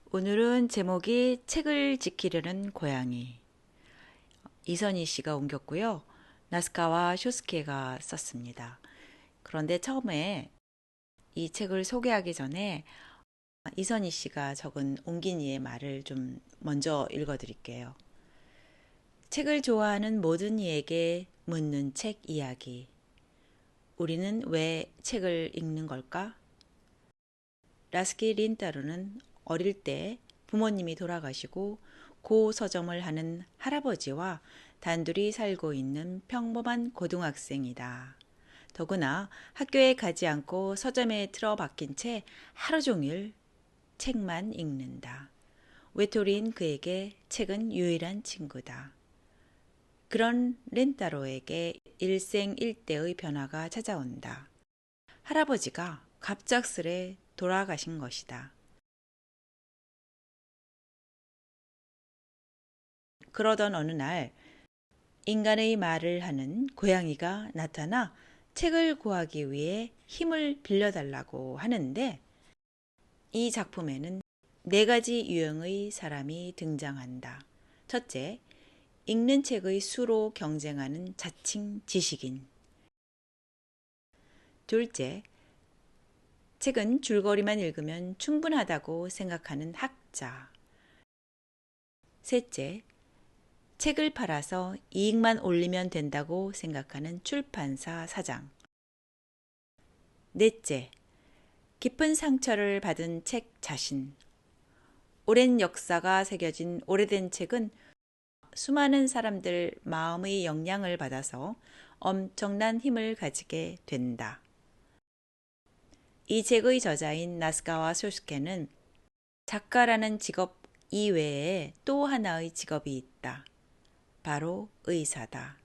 오늘은 제목이 책을 지키려는 고양이. 이선희 씨가 옮겼고요. 나스카와 쇼스케가 썼습니다. 그런데 처음에 이 책을 소개하기 전에 이선희 씨가 적은 옮긴 이의 말을 좀 먼저 읽어드릴게요. 책을 좋아하는 모든 이에게 묻는 책 이야기. 우리는 왜 책을 읽는 걸까? 라스키 린타로는 어릴 때 부모님이 돌아가시고 고 서점을 하는 할아버지와 단둘이 살고 있는 평범한 고등학생이다. 더구나 학교에 가지 않고 서점에 틀어박힌 채 하루 종일 책만 읽는다. 외톨이인 그에게 책은 유일한 친구다. 그런 렌타로에게 일생일대의 변화가 찾아온다. 할아버지가 갑작스레 돌아가신 것이다. 그러던 어느 날 인간의 말을 하는 고양이가 나타나 책을 구하기 위해 힘을 빌려달라고 하는데 이 작품에는 네 가지 유형의 사람이 등장한다. 첫째, 읽는 책의 수로 경쟁하는 자칭 지식인. 둘째, 책은 줄거리만 읽으면 충분하다고 생각하는 학자. 셋째, 책을 팔아서 이익만 올리면 된다고 생각하는 출판사 사장. 넷째, 깊은 상처를 받은 책 자신. 오랜 역사가 새겨진 오래된 책은 수많은 사람들 마음의 영향을 받아서 엄청난 힘을 가지게 된다. 이 책의 저자인 나스카와 쇼스케는 작가라는 직업 이외에 또 하나의 직업이 있다. 바로 의사다.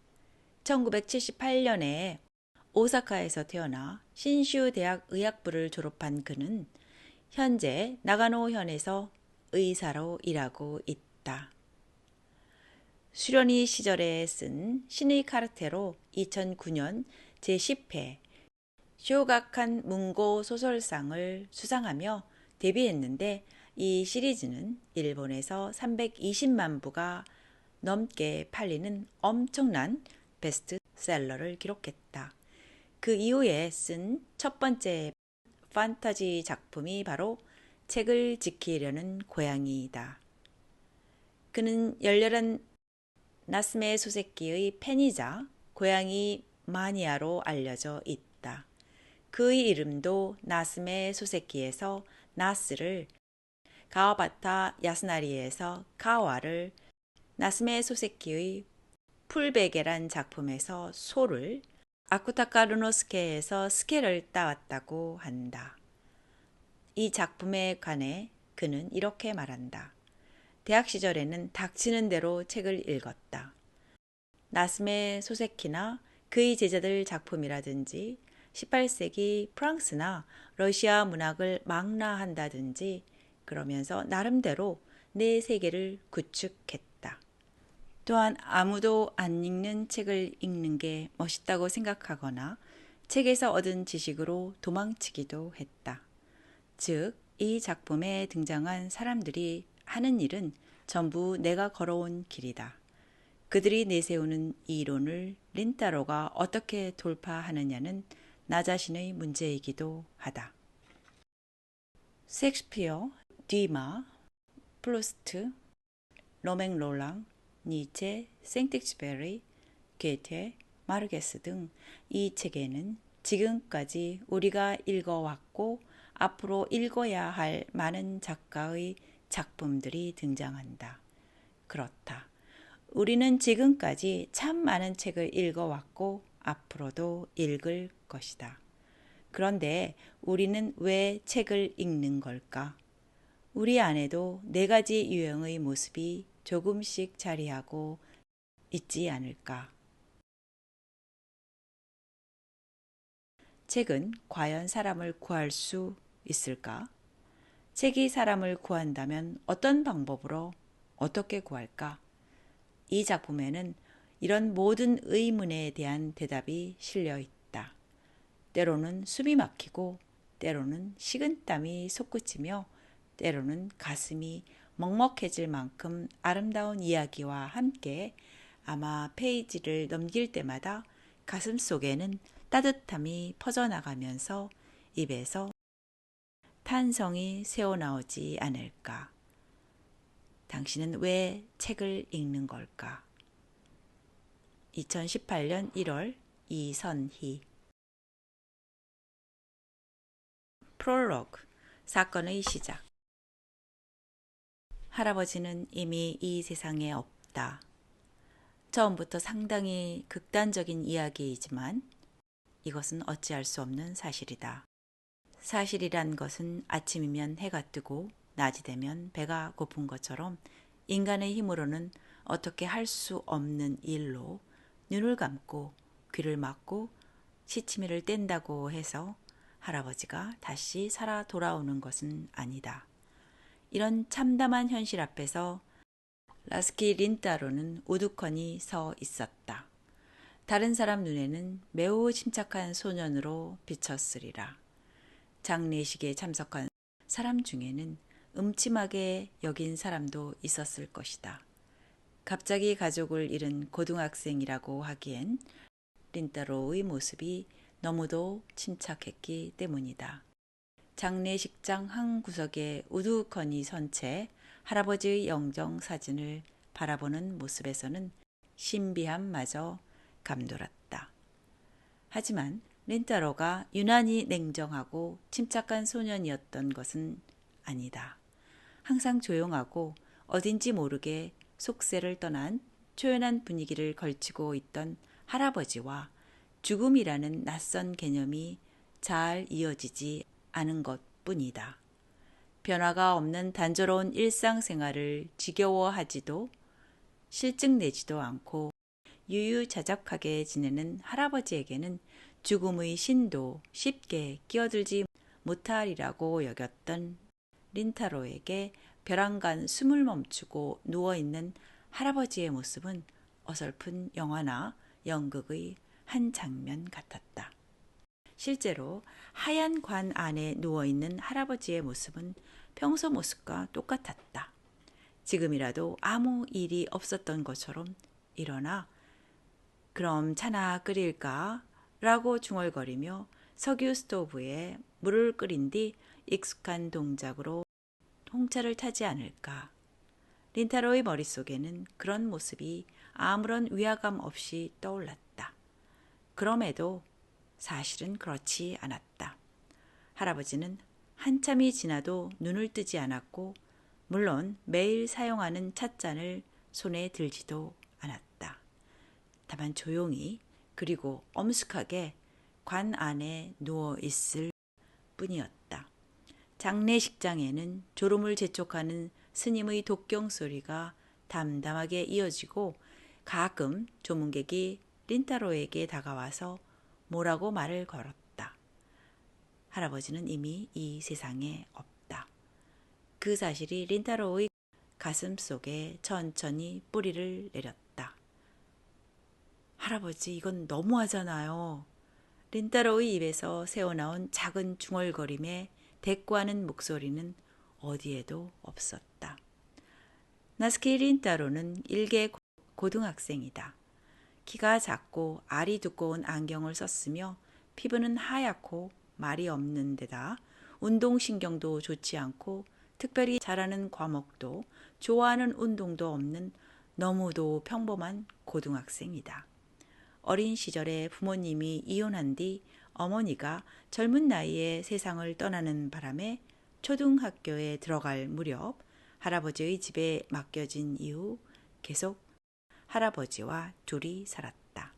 1978년에 오사카에서 태어나 신슈 대학 의학부를 졸업한 그는 현재 나가노현에서 의사로 일하고 있다. 수련의 시절에 쓴 신의 카르테로 2009년 제10회 쇼각한 문고 소설상을 수상하며 데뷔했는데 이 시리즈는 일본에서 320만 부가 넘게 팔리는 엄청난 베스트셀러를 기록했다. 그 이후에 쓴 첫 번째 판타지 작품이 바로 책을 지키려는 고양이이다. 그는 열렬한 나스메 소세키의 팬이자 고양이 마니아로 알려져 있다. 그의 이름도 나스메 소세키에서 나스를, 가와바타 야스나리에서 가와를, 나스메 소세키의 풀베개란 작품에서 소를, 아쿠타카 르노스케에서 스케를 따왔다고 한다. 이 작품에 관해 그는 이렇게 말한다. 대학 시절에는 닥치는 대로 책을 읽었다. 나스메 소세키나 그의 제자들 작품이라든지 18세기 프랑스나 러시아 문학을 망라한다든지 그러면서 나름대로 내 세계를 구축했다. 또한 아무도 안 읽는 책을 읽는 게 멋있다고 생각하거나 책에서 얻은 지식으로 도망치기도 했다. 즉, 이 작품에 등장한 사람들이 하는 일은 전부 내가 걸어온 길이다. 그들이 내세우는 이론을 린타로가 어떻게 돌파하느냐는 나 자신의 문제이기도 하다. 셰익스피어, 뒤마, 프루스트, 로맹 롤랑, 니체, 생텍쥐페리, 게테, 마르게스 등 이 책에는 지금까지 우리가 읽어왔고 앞으로 읽어야 할 많은 작가의 작품들이 등장한다. 그렇다. 우리는 지금까지 참 많은 책을 읽어왔고 앞으로도 읽을 것이다. 그런데 우리는 왜 책을 읽는 걸까? 우리 안에도 네 가지 유형의 모습이 조금씩 자리하고 있지 않을까? 책은 과연 사람을 구할 수 있을까? 책이 사람을 구한다면 어떤 방법으로 어떻게 구할까? 이 작품에는 이런 모든 의문에 대한 대답이 실려 있다. 때로는 숨이 막히고 때로는 식은땀이 솟구치며 때로는 가슴이 먹먹해질 만큼 아름다운 이야기와 함께 아마 페이지를 넘길 때마다 가슴 속에는 따뜻함이 퍼져나가면서 입에서 탄성이 새어나오지 않을까. 당신은 왜 책을 읽는 걸까? 2018년 1월 이선희. 프롤로그, 사건의 시작. 할아버지는 이미 이 세상에 없다. 처음부터 상당히 극단적인 이야기이지만 이것은 어찌할 수 없는 사실이다. 사실이란 것은 아침이면 해가 뜨고 낮이 되면 배가 고픈 것처럼 인간의 힘으로는 어떻게 할 수 없는 일로 눈을 감고 귀를 막고 시치미를 뗀다고 해서 할아버지가 다시 살아 돌아오는 것은 아니다. 이런 참담한 현실 앞에서 라스키 린따로는 우두커니 서 있었다. 다른 사람 눈에는 매우 침착한 소년으로 비쳤으리라. 장례식에 참석한 사람 중에는 음침하게 여긴 사람도 있었을 것이다. 갑자기 가족을 잃은 고등학생이라고 하기엔 린따로의 모습이 너무도 침착했기 때문이다. 장례식장 한 구석에 우두커니 선 채 할아버지의 영정 사진을 바라보는 모습에서는 신비함마저 감돌았다. 하지만 린따로가 유난히 냉정하고 침착한 소년이었던 것은 아니다. 항상 조용하고 어딘지 모르게 속세를 떠난 초연한 분위기를 걸치고 있던 할아버지와 죽음이라는 낯선 개념이 잘 이어지지 않은 것뿐이다. 변화가 없는 단조로운 일상생활을 지겨워하지도 실증내지도 않고 유유자적하게 지내는 할아버지에게는 죽음의 신도 쉽게 끼어들지 못하리라고 여겼던 린따로에게 벼랑간 숨을 멈추고 누워있는 할아버지의 모습은 어설픈 영화나 연극의 한 장면 같았다. 실제로 하얀 관 안에 누워있는 할아버지의 모습은 평소 모습과 똑같았다. 지금이라도 아무 일이 없었던 것처럼 일어나 그럼 차나 끓일까? 라고 중얼거리며 석유 스토브에 물을 끓인 뒤 익숙한 동작으로 홍차를 타지 않을까. 린따로의 머릿속에는 그런 모습이 아무런 위화감 없이 떠올랐다. 그럼에도 사실은 그렇지 않았다. 할아버지는 한참이 지나도 눈을 뜨지 않았고 물론 매일 사용하는 찻잔을 손에 들지도 않았다. 다만 조용히 그리고 엄숙하게 관 안에 누워 있을 뿐이었다. 장례식장에는 졸음을 재촉하는 스님의 독경 소리가 담담하게 이어지고 가끔 조문객이 린따로에게 다가와서 뭐라고 말을 걸었다. 할아버지는 이미 이 세상에 없다. 그 사실이 린따로의 가슴 속에 천천히 뿌리를 내렸다. 할아버지, 이건 너무하잖아요. 린따로의 입에서 새어나온 작은 중얼거림에 대꾸하는 목소리는 어디에도 없었다. 나스키 린따로는 일개 고등학생이다. 키가 작고 알이 두꺼운 안경을 썼으며 피부는 하얗고 말이 없는 데다 운동신경도 좋지 않고 특별히 잘하는 과목도 좋아하는 운동도 없는 너무도 평범한 고등학생이다. 어린 시절에 부모님이 이혼한 뒤 어머니가 젊은 나이에 세상을 떠나는 바람에 초등학교에 들어갈 무렵 할아버지의 집에 맡겨진 이후 계속 할아버지와 둘이 살았다.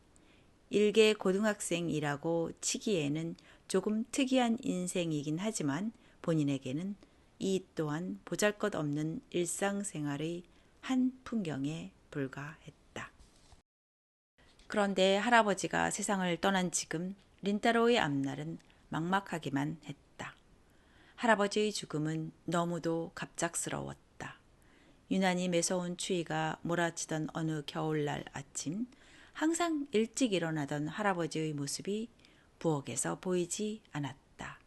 일개 고등학생이라고 치기에는 조금 특이한 인생이긴 하지만 본인에게는 이 또한 보잘것없는 일상생활의 한 풍경에 불과했다. 그런데 할아버지가 세상을 떠난 지금 린따로의 앞날은 막막하기만 했다. 할아버지의 죽음은 너무도 갑작스러웠다. 유난히 매서운 추위가 몰아치던 어느 겨울날 아침, 항상 일찍 일어나던 할아버지의 모습이 부엌에서 보이지 않았다.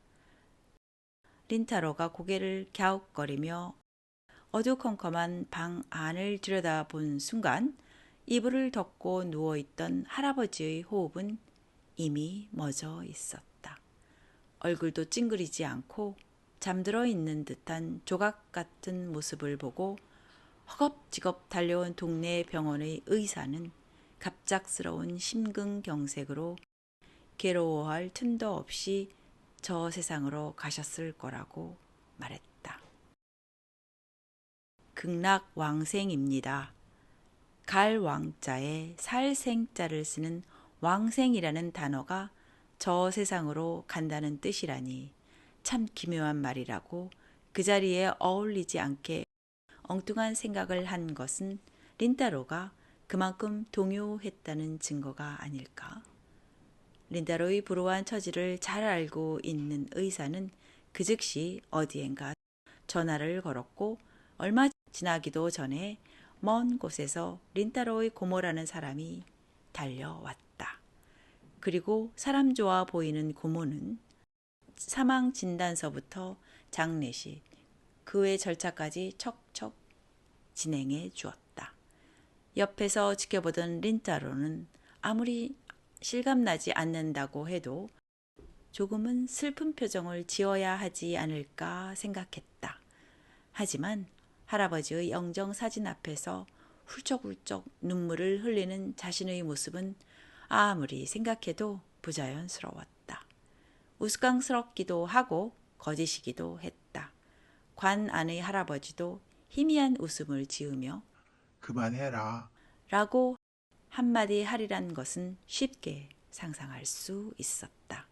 린타로가 고개를 갸웃거리며 어두컴컴한 방 안을 들여다본 순간 이불을 덮고 누워있던 할아버지의 호흡은 이미 멎어 있었다. 얼굴도 찡그리지 않고 잠들어 있는 듯한 조각 같은 모습을 보고 허겁지겁 달려온 동네 병원의 의사는 갑작스러운 심근경색으로 괴로워할 틈도 없이 저 세상으로 가셨을 거라고 말했다. 극락왕생입니다. 갈왕자에 살생자를 쓰는 왕생이라는 단어가 저 세상으로 간다는 뜻이라니 참 기묘한 말이라고 그 자리에 어울리지 않게 엉뚱한 생각을 한 것은 린타로가 그만큼 동요했다는 증거가 아닐까. 린타로의 불우한 처지를 잘 알고 있는 의사는 그 즉시 어디엔가 전화를 걸었고 얼마 지나기도 전에 먼 곳에서 린타로의 고모라는 사람이 달려왔다. 그리고 사람 좋아 보이는 고모는 사망 진단서부터 장례식, 그 외 절차까지 척척 진행해 주었다. 옆에서 지켜보던 린타로는 아무리 실감나지 않는다고 해도 조금은 슬픈 표정을 지어야 하지 않을까 생각했다. 하지만 할아버지의 영정 사진 앞에서 훌쩍훌쩍 눈물을 흘리는 자신의 모습은 아무리 생각해도 부자연스러웠다. 우스꽝스럽기도 하고 거짓이기도 했다. 관 안의 할아버지도 희미한 웃음을 지으며 그만해라. 라고 한마디 하리란 것은 쉽게 상상할 수 있었다.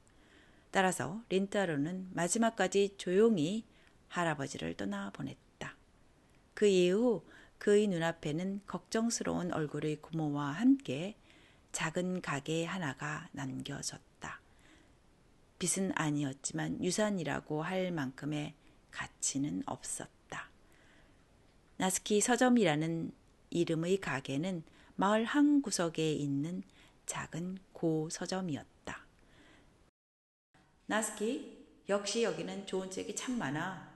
따라서 린타로는 마지막까지 조용히 할아버지를 떠나보냈다. 그 이후 그의 눈앞에는 걱정스러운 얼굴의 고모와 함께 작은 가게 하나가 남겨졌다. 빚은 아니었지만 유산이라고 할 만큼의 가치는 없었다. 나스키 서점이라는 이름의 가게는 마을 한 구석에 있는 작은 고서점이었다. 나스키, 역시 여기는 좋은 책이 참 많아.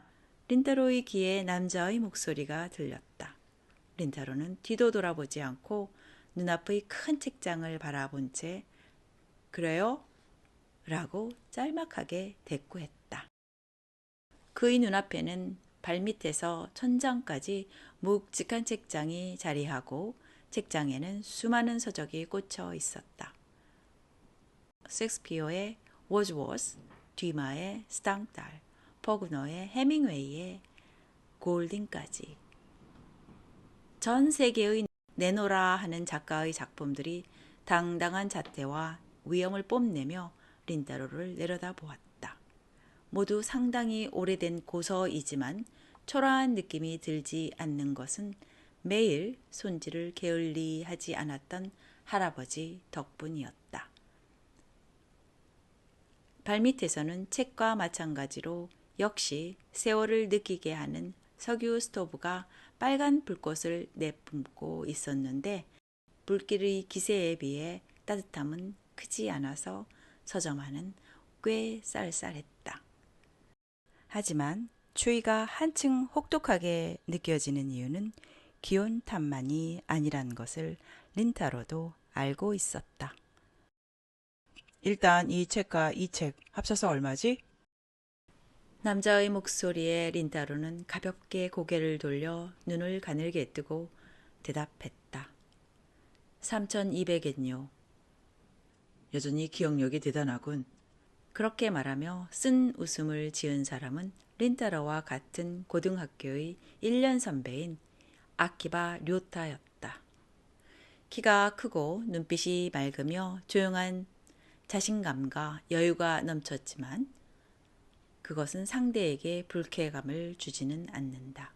린타로의 귀에 남자의 목소리가 들렸다. 린타로는 뒤도 돌아보지 않고 눈앞의 큰 책장을 바라본 채 그래요? 라고 짤막하게 대꾸했다. 그의 눈앞에는 발밑에서 천장까지 묵직한 책장이 자리하고 책장에는 수많은 서적이 꽂혀 있었다. 셰익스피어의 워즈워스, 뒤마의 스탕달, 퍼그너의 해밍웨이의 골딩까지 전 세계의 내노라 하는 작가의 작품들이 당당한 자태와 위엄을 뽐내며 린타로를 내려다보았다. 모두 상당히 오래된 고서이지만 초라한 느낌이 들지 않는 것은 매일 손질을 게을리하지 않았던 할아버지 덕분이었다. 발밑에서는 책과 마찬가지로 역시 세월을 느끼게 하는 석유 스토브가 빨간 불꽃을 내뿜고 있었는데 불길의 기세에 비해 따뜻함은 크지 않아서 서점 안은 꽤 쌀쌀했다. 하지만 추위가 한층 혹독하게 느껴지는 이유는 기온 탓만이 아니란 것을 린타로도 알고 있었다. 일단 이 책과 이 책 합쳐서 얼마지? 남자의 목소리에 린타로는 가볍게 고개를 돌려 눈을 가늘게 뜨고 대답했다. 3,200엔요. 여전히 기억력이 대단하군. 그렇게 말하며 쓴 웃음을 지은 사람은 린타로와 같은 고등학교의 1년 선배인 아키바 료타였다. 키가 크고 눈빛이 맑으며 조용한 자신감과 여유가 넘쳤지만 그것은 상대에게 불쾌감을 주지는 않는다.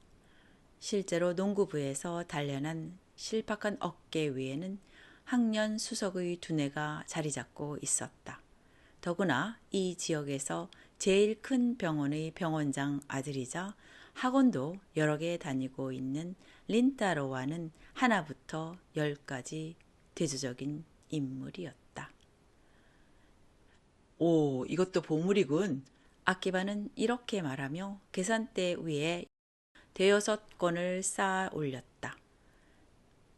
실제로 농구부에서 단련한 실팍한 어깨 위에는 학년 수석의 두뇌가 자리 잡고 있었다. 더구나 이 지역에서 제일 큰 병원의 병원장 아들이자 학원도 여러 개 다니고 있는 린타로와는 하나부터 10까지 대조적인 인물이었다. 오, 이것도 보물이군. 아키바는 이렇게 말하며 계산대 위에 대여섯 권을 쌓아 올렸다.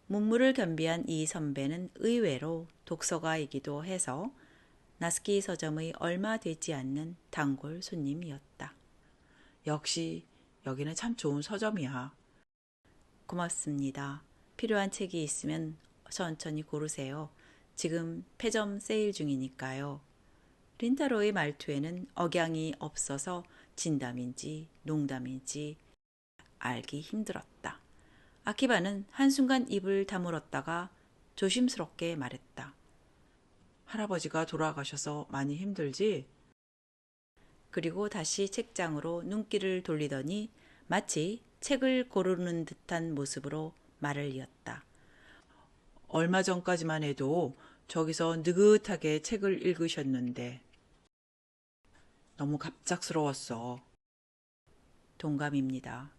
문무를 겸비한 이 선배는 의외로 독서가이기도 해서 나스키 서점의 얼마 되지 않는 단골 손님이었다. 역시 여기는 참 좋은 서점이야. 고맙습니다. 필요한 책이 있으면 천천히 고르세요. 지금 폐점 세일 중이니까요. 린타로의 말투에는 억양이 없어서 진담인지 농담인지 알기 힘들었다. 아키바는 한순간 입을 다물었다가 조심스럽게 말했다. 할아버지가 돌아가셔서 많이 힘들지? 그리고 다시 책장으로 눈길을 돌리더니 마치 책을 고르는 듯한 모습으로 말을 이었다. 얼마 전까지만 해도 저기서 느긋하게 책을 읽으셨는데 너무 갑작스러웠어. 동감입니다.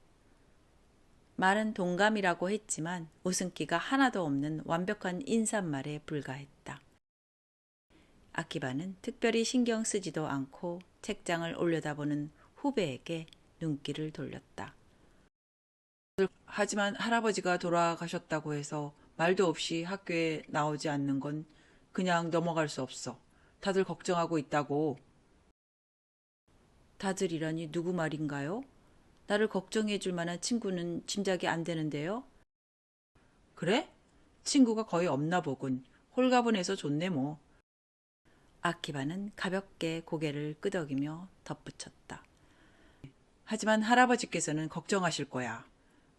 말은 동감이라고 했지만 웃음기가 하나도 없는 완벽한 인사말에 불과했다. 아키바는 특별히 신경 쓰지도 않고 책장을 올려다보는 후배에게 눈길을 돌렸다. 하지만 할아버지가 돌아가셨다고 해서 말도 없이 학교에 나오지 않는 건 그냥 넘어갈 수 없어. 다들 걱정하고 있다고. 다들이라니 누구 말인가요? 나를 걱정해 줄 만한 친구는 짐작이 안 되는데요. 그래? 친구가 거의 없나 보군. 홀가분해서 좋네 뭐. 아키바는 가볍게 고개를 끄덕이며 덧붙였다. 하지만 할아버지께서는 걱정하실 거야.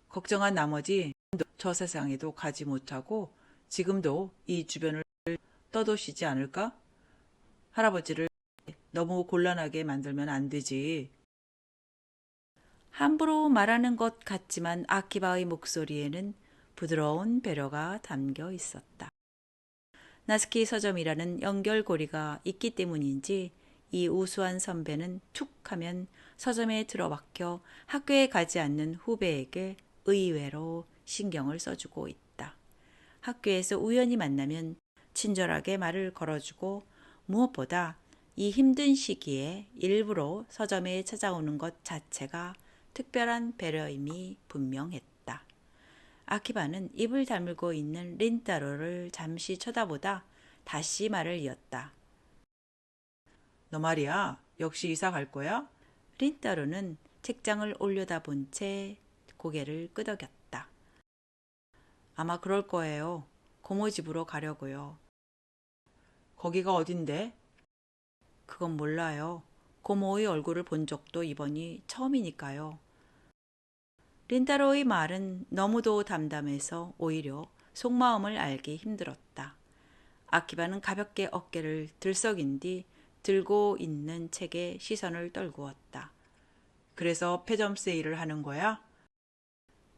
걱정한 나머지 저 세상에도 가지 못하고 지금도 이 주변을 떠도시지 않을까? 할아버지를 너무 곤란하게 만들면 안 되지. 함부로 말하는 것 같지만 아키바의 목소리에는 부드러운 배려가 담겨 있었다. 나스키 서점이라는 연결고리가 있기 때문인지 이 우수한 선배는 툭 하면 서점에 들어박혀 학교에 가지 않는 후배에게 의외로 신경을 써주고 있다. 학교에서 우연히 만나면 친절하게 말을 걸어주고 무엇보다 이 힘든 시기에 일부러 서점에 찾아오는 것 자체가 특별한 배려임이 분명했다. 아키바는 입을 다물고 있는 린타로를 잠시 쳐다보다 다시 말을 이었다. 너 말이야, 역시 이사 갈 거야? 린타로는 책장을 올려다본 채 고개를 끄덕였다. 아마 그럴 거예요. 고모 집으로 가려고요. 거기가 어딘데? 그건 몰라요. 고모의 얼굴을 본 적도 이번이 처음이니까요. 린타로의 말은 너무도 담담해서 오히려 속마음을 알기 힘들었다. 아키바는 가볍게 어깨를 들썩인 뒤 들고 있는 책에 시선을 떨구었다. 그래서 폐점 세일을 하는 거야?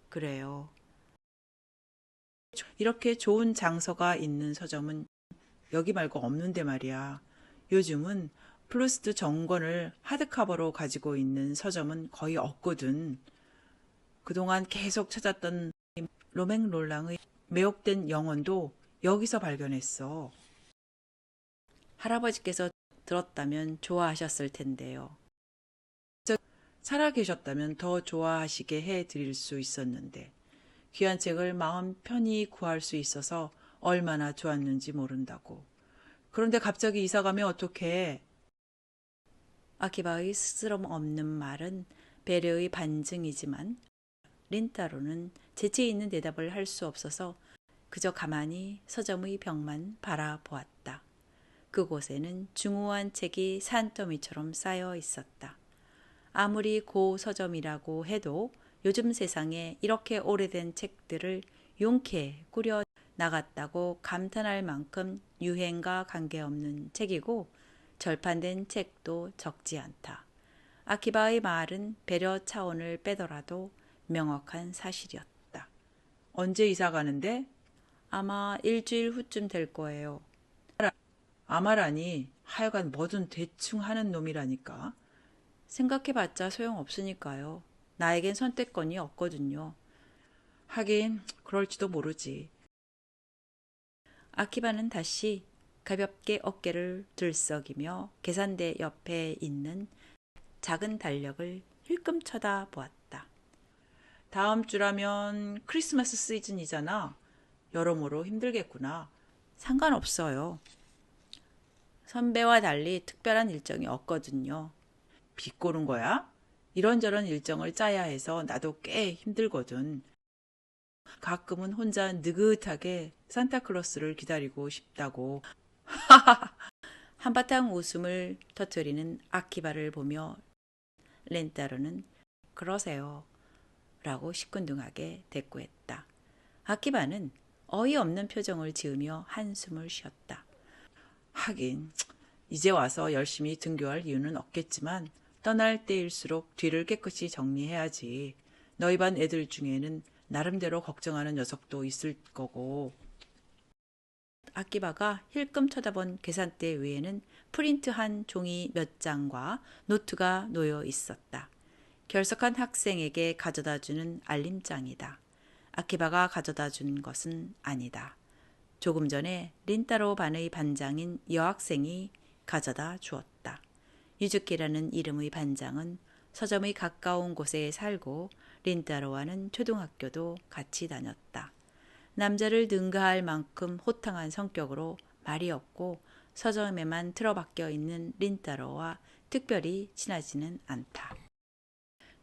그래요. 이렇게 좋은 장서가 있는 서점은 여기 말고 없는데 말이야. 요즘은 플루스트 정권을 하드카버로 가지고 있는 서점은 거의 없거든. 그동안 계속 찾았던 로맹 롤랑의 매혹된 영혼도 여기서 발견했어. 할아버지께서 들었다면 좋아하셨을 텐데요. 살아 계셨다면 더 좋아하시게 해드릴 수 있었는데 귀한 책을 마음 편히 구할 수 있어서 얼마나 좋았는지 모른다고. 그런데 갑자기 이사 가면 어떡해? 아키바의 스스럼 없는 말은 배려의 반증이지만 린타로는 재치 있는 대답을 할 수 없어서 그저 가만히 서점의 벽만 바라보았다. 그곳에는 중후한 책이 산더미처럼 쌓여 있었다. 아무리 고 서점이라고 해도 요즘 세상에 이렇게 오래된 책들을 용케 꾸려 나갔다고 감탄할 만큼 유행과 관계없는 책이고 절판된 책도 적지 않다. 아키바의 말은 배려 차원을 빼더라도 명확한 사실이었다. 언제 이사 가는데? 아마 일주일 후쯤 될 거예요. 아마라니 하여간 뭐든 대충 하는 놈이라니까. 생각해봤자 소용없으니까요. 나에겐 선택권이 없거든요. 하긴 그럴지도 모르지. 아키바는 다시 가볍게 어깨를 들썩이며 계산대 옆에 있는 작은 달력을 힐끔 쳐다보았다. 다음 주라면 크리스마스 시즌이잖아. 여러모로 힘들겠구나. 상관없어요. 선배와 달리 특별한 일정이 없거든요. 비꼬는 거야? 이런저런 일정을 짜야 해서 나도 꽤 힘들거든. 가끔은 혼자 느긋하게 산타클로스를 기다리고 싶다고. 한바탕 웃음을 터뜨리는 아키바를 보며 렌타로는 그러세요 라고 시큰둥하게 대꾸했다. 아키바는 어이없는 표정을 지으며 한숨을 쉬었다. 하긴 이제 와서 열심히 등교할 이유는 없겠지만 떠날 때일수록 뒤를 깨끗이 정리해야지. 너희 반 애들 중에는 나름대로 걱정하는 녀석도 있을 거고. 아키바가 힐끔 쳐다본 계산대 위에는 프린트한 종이 몇 장과 노트가 놓여 있었다. 결석한 학생에게 가져다주는 알림장이다. 아키바가 가져다준 것은 아니다. 조금 전에 린타로 반의 반장인 여학생이 가져다 주었다. 유즈키라는 이름의 반장은 서점의 가까운 곳에 살고 린타로와는 초등학교도 같이 다녔다. 남자를 능가할 만큼 호탕한 성격으로 말이 없고 서점에만 틀어박혀 있는 린타로와 특별히 친하지는 않다.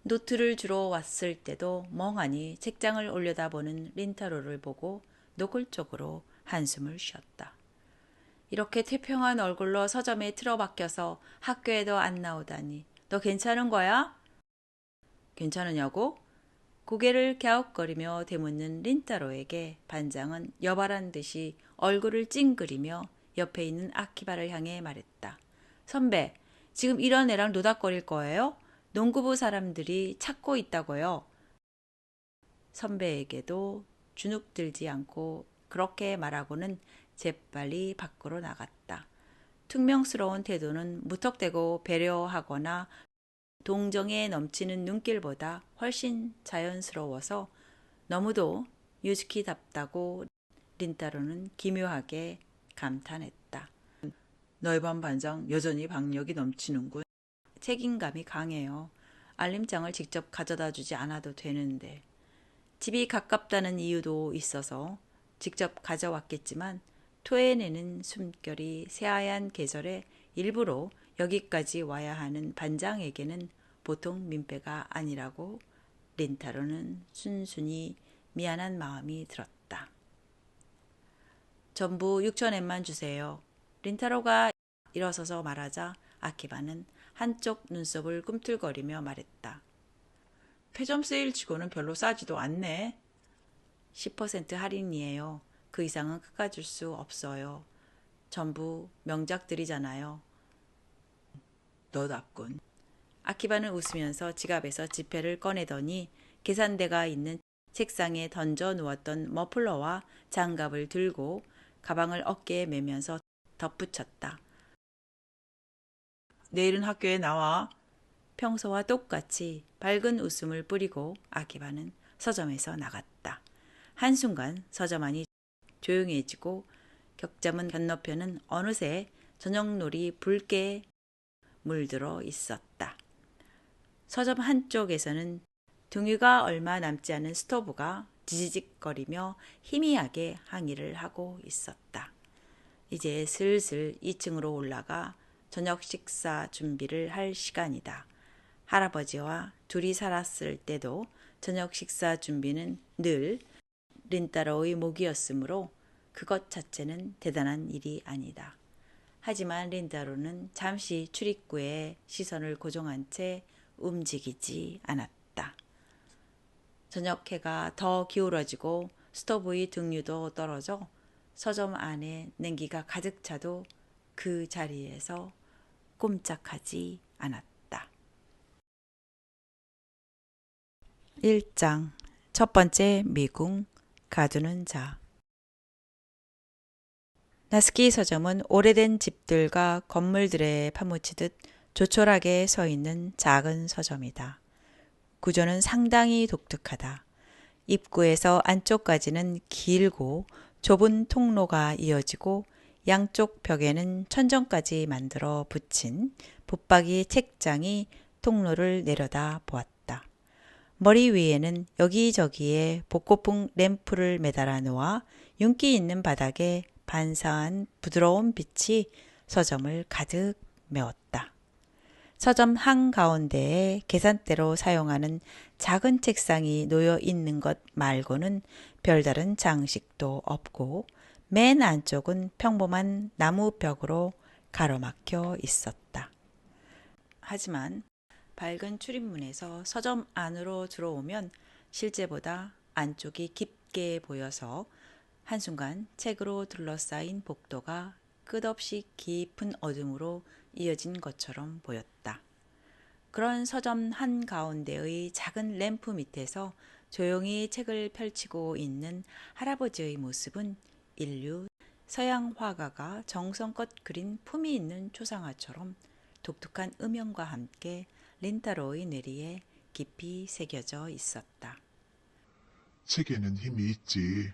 노트를 주러 왔을 때도 멍하니 책장을 올려다보는 린타로를 보고 노골적으로 한숨을 쉬었다. 이렇게 태평한 얼굴로 서점에 틀어박혀서 학교에도 안 나오다니 너 괜찮은 거야? 괜찮으냐고? 고개를 갸웃거리며 되묻는 린타로에게 반장은 여발한 듯이 얼굴을 찡그리며 옆에 있는 아키바를 향해 말했다. 선배, 지금 이런 애랑 노닥거릴 거예요? 농구부 사람들이 찾고 있다고요. 선배에게도 주눅 들지 않고 그렇게 말하고는 재빨리 밖으로 나갔다. 퉁명스러운 태도는 무턱대고 배려하거나 동정에 넘치는 눈길보다 훨씬 자연스러워서 너무도 유즈키답다고 린타로는 기묘하게 감탄했다. 너희 반 반장 여전히 박력이 넘치는군. 책임감이 강해요. 알림장을 직접 가져다 주지 않아도 되는데. 집이 가깝다는 이유도 있어서 직접 가져왔겠지만 토해내는 숨결이 새하얀 계절에 일부러 여기까지 와야 하는 반장에게는 보통 민폐가 아니라고 린타로는 순순히 미안한 마음이 들었다. 전부 6,000엔만 주세요. 린타로가 일어서서 말하자 아키바는 한쪽 눈썹을 꿈틀거리며 말했다. 폐점 세일치고는 별로 싸지도 않네. 10% 할인이에요. 그 이상은 깎아줄 수 없어요. 전부 명작들이잖아요. 너답군. 아키바는 웃으면서 지갑에서 지폐를 꺼내더니 계산대가 있는 책상에 던져 놓았던 머플러와 장갑을 들고 가방을 어깨에 매면서 덧붙였다. 내일은 학교에 나와. 평소와 똑같이 밝은 웃음을 뿌리고 아키바는 서점에서 나갔다. 한순간 서점 안이 조용해지고 격자문 건너편은 어느새 저녁놀이 붉게 물들어 있었다. 서점 한쪽에서는 등유가 얼마 남지 않은 스토브가 지지직거리며 희미하게 항의를 하고 있었다. 이제 슬슬 2층으로 올라가 저녁 식사 준비를 할 시간이다. 할아버지와 둘이 살았을 때도 저녁 식사 준비는 늘 린타로의 몫이었으므로 그것 자체는 대단한 일이 아니다. 하지만 린타로는 잠시 출입구에 시선을 고정한 채 움직이지 않았다. 저녁 해가 더 기울어지고 스토브의 등유도 떨어져 서점 안에 냉기가 가득 차도 그 자리에서 꼼짝하지 않았다. 1장 첫 번째 미궁 가두는 자. 나스키 서점은 오래된 집들과 건물들에 파묻히듯 조촐하게 서 있는 작은 서점이다. 구조는 상당히 독특하다. 입구에서 안쪽까지는 길고 좁은 통로가 이어지고 양쪽 벽에는 천정까지 만들어 붙인 붙박이 책장이 통로를 내려다 보았다. 머리 위에는 여기저기에 복고풍 램프를 매달아 놓아 윤기 있는 바닥에 반사한 부드러운 빛이 서점을 가득 메웠다. 서점 한가운데에 계산대로 사용하는 작은 책상이 놓여 있는 것 말고는 별다른 장식도 없고 맨 안쪽은 평범한 나무 벽으로 가로막혀 있었다. 하지만 밝은 출입문에서 서점 안으로 들어오면 실제보다 안쪽이 깊게 보여서 한순간 책으로 둘러싸인 복도가 끝없이 깊은 어둠으로 이어진 것처럼 보였다. 그런 서점 한가운데의 작은 램프 밑에서 조용히 책을 펼치고 있는 할아버지의 모습은 인류 서양 화가가 정성껏 그린 품이 있는 초상화처럼 독특한 음영과 함께 린타로의 뇌리에 깊이 새겨져 있었다. 책에는 힘이 있지.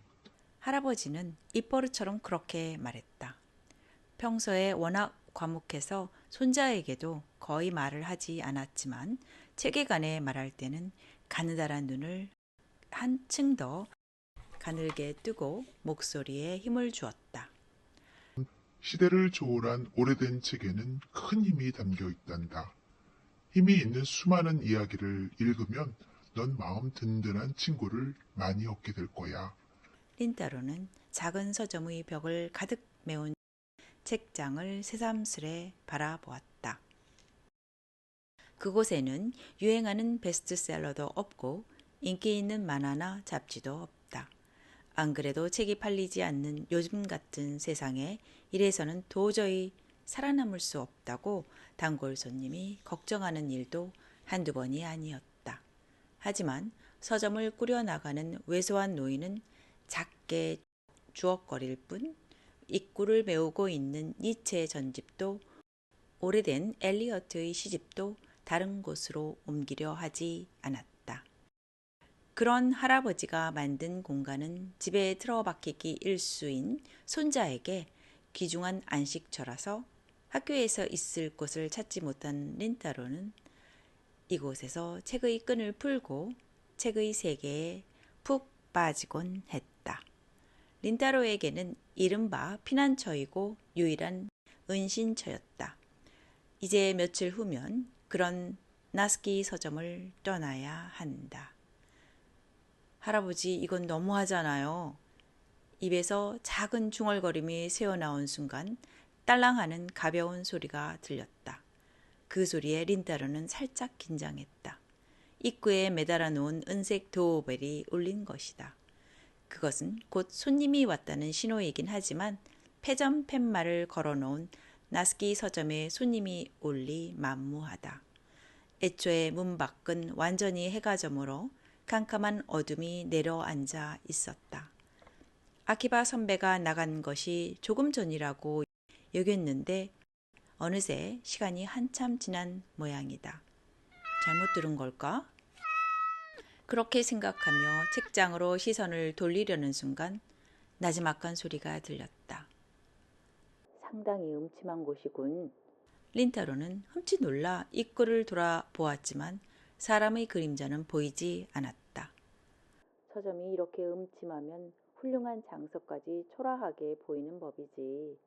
할아버지는 입버릇처럼 그렇게 말했다. 평소에 워낙 과묵해서 손자에게도 거의 말을 하지 않았지만 책에 관해 말할 때는 가느다란 눈을 한층 더 가늘게 뜨고 목소리에 힘을 주었다. 시대를 초월한 오래된 책에는 큰 힘이 담겨 있단다. 힘이 있는 수많은 이야기를 읽으면 넌 마음 든든한 친구를 많이 얻게 될 거야. 린타로는 작은 서점의 벽을 가득 메운 책장을 새삼스레 바라보았다. 그곳에는 유행하는 베스트셀러도 없고 인기 있는 만화나 잡지도 없다. 안 그래도 책이 팔리지 않는 요즘 같은 세상에 이래서는 도저히 살아남을 수 없다고 단골 손님이 걱정하는 일도 한두 번이 아니었다. 하지만 서점을 꾸려나가는 왜소한 노인은 작게 주걱거릴 뿐 입구를 메우고 있는 니체 전집도 오래된 엘리어트의 시집도 다른 곳으로 옮기려 하지 않았다. 그런 할아버지가 만든 공간은 집에 틀어박히기 일수인 손자에게 귀중한 안식처라서 학교에서 있을 곳을 찾지 못한 린타로는 이곳에서 책의 끈을 풀고 책의 세계에 푹 빠지곤 했다. 린타로에게는 이른바 피난처이고 유일한 은신처였다. 이제 며칠 후면 그런 나스키 서점을 떠나야 한다. 할아버지, 이건 너무하잖아요. 입에서 작은 중얼거림이 새어나온 순간 딸랑하는 가벼운 소리가 들렸다. 그 소리에 린타로는 살짝 긴장했다. 입구에 매달아 놓은 은색 도어벨이 울린 것이다. 그것은 곧 손님이 왔다는 신호이긴 하지만 폐점 팻말을 걸어놓은 나스키 서점에 손님이 올리 만무하다. 애초에 문 밖은 완전히 해가 저물어 캄캄한 어둠이 내려앉아 있었다. 아키바 선배가 나간 것이 조금 전이라고 여겼는데 어느새 시간이 한참 지난 모양이다. 잘못 들은 걸까? 그렇게 생각하며 책장으로 시선을 돌리려는 순간 나지막한 소리가 들렸다. 상당히 음침한 곳이군. 린타로는 흠칫 놀라 입구를 돌아보았지만 사람의 그림자는 보이지 않았다. 서점이 이렇게 음침하면 훌륭한 장소까지 초라하게 보이는 법이지.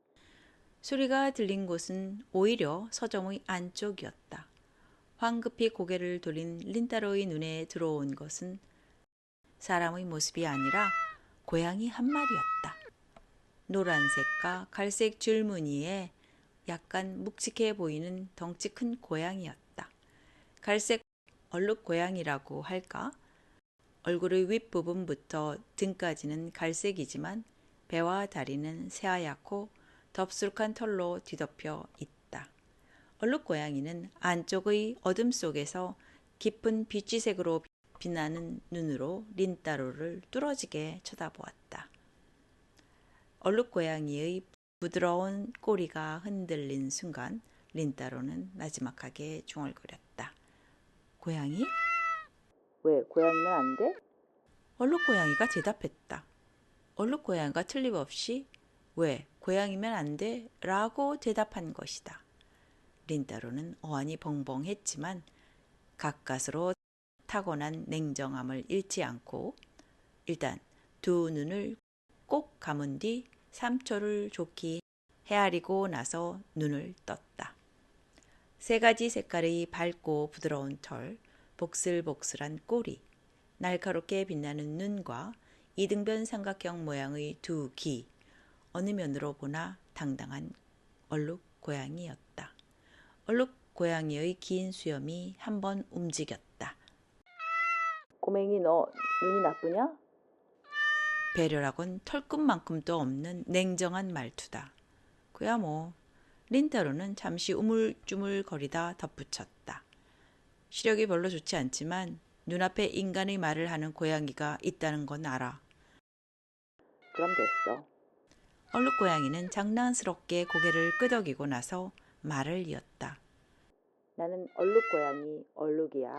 소리가 들린 곳은 오히려 서점의 안쪽이었다. 황급히 고개를 돌린 린타로의 눈에 들어온 것은 사람의 모습이 아니라 고양이 한 마리였다. 노란색과 갈색 줄무늬에 약간 묵직해 보이는 덩치 큰 고양이였다. 갈색 얼룩 고양이라고 할까? 얼굴의 윗부분부터 등까지는 갈색이지만 배와 다리는 새하얗고 덥수룩한 털로 뒤덮여 있다. 얼룩 고양이는 안쪽의 어둠 속에서 깊은 빛지색으로 빛나는 눈으로 린타로를 뚫어지게 쳐다보았다. 얼룩 고양이의 부드러운 꼬리가 흔들린 순간 린타로는 나지막하게 중얼거렸다. 고양이? 왜 고양이는 안 돼? 얼룩 고양이가 대답했다. 얼룩 고양이가 틀림없이 왜 고양이면 안 돼? 라고 대답한 것이다. 린타로는 어안이 벙벙했지만 가까스로 타고난 냉정함을 잃지 않고 일단 두 눈을 꼭 감은 뒤 3초를 좋게 헤아리고 나서 눈을 떴다. 세 가지 색깔의 밝고 부드러운 털, 복슬복슬한 꼬리, 날카롭게 빛나는 눈과 이등변 삼각형 모양의 두 귀, 어느 면으로 보나 당당한 얼룩 고양이였다. 얼룩 고양이의 긴 수염이 한번 움직였다. 꼬맹이 너 눈이 나쁘냐? 배려라곤 털끝만큼도 없는 냉정한 말투다. 그야 뭐 린타로는 잠시 우물쭈물거리다 덧붙였다. 시력이 별로 좋지 않지만 눈앞에 인간의 말을 하는 고양이가 있다는 건 알아. 그럼 됐어. 얼룩 고양이는 장난스럽게 고개를 끄덕이고 나서 말을 이었다. 나는 얼룩 고양이 얼룩이야.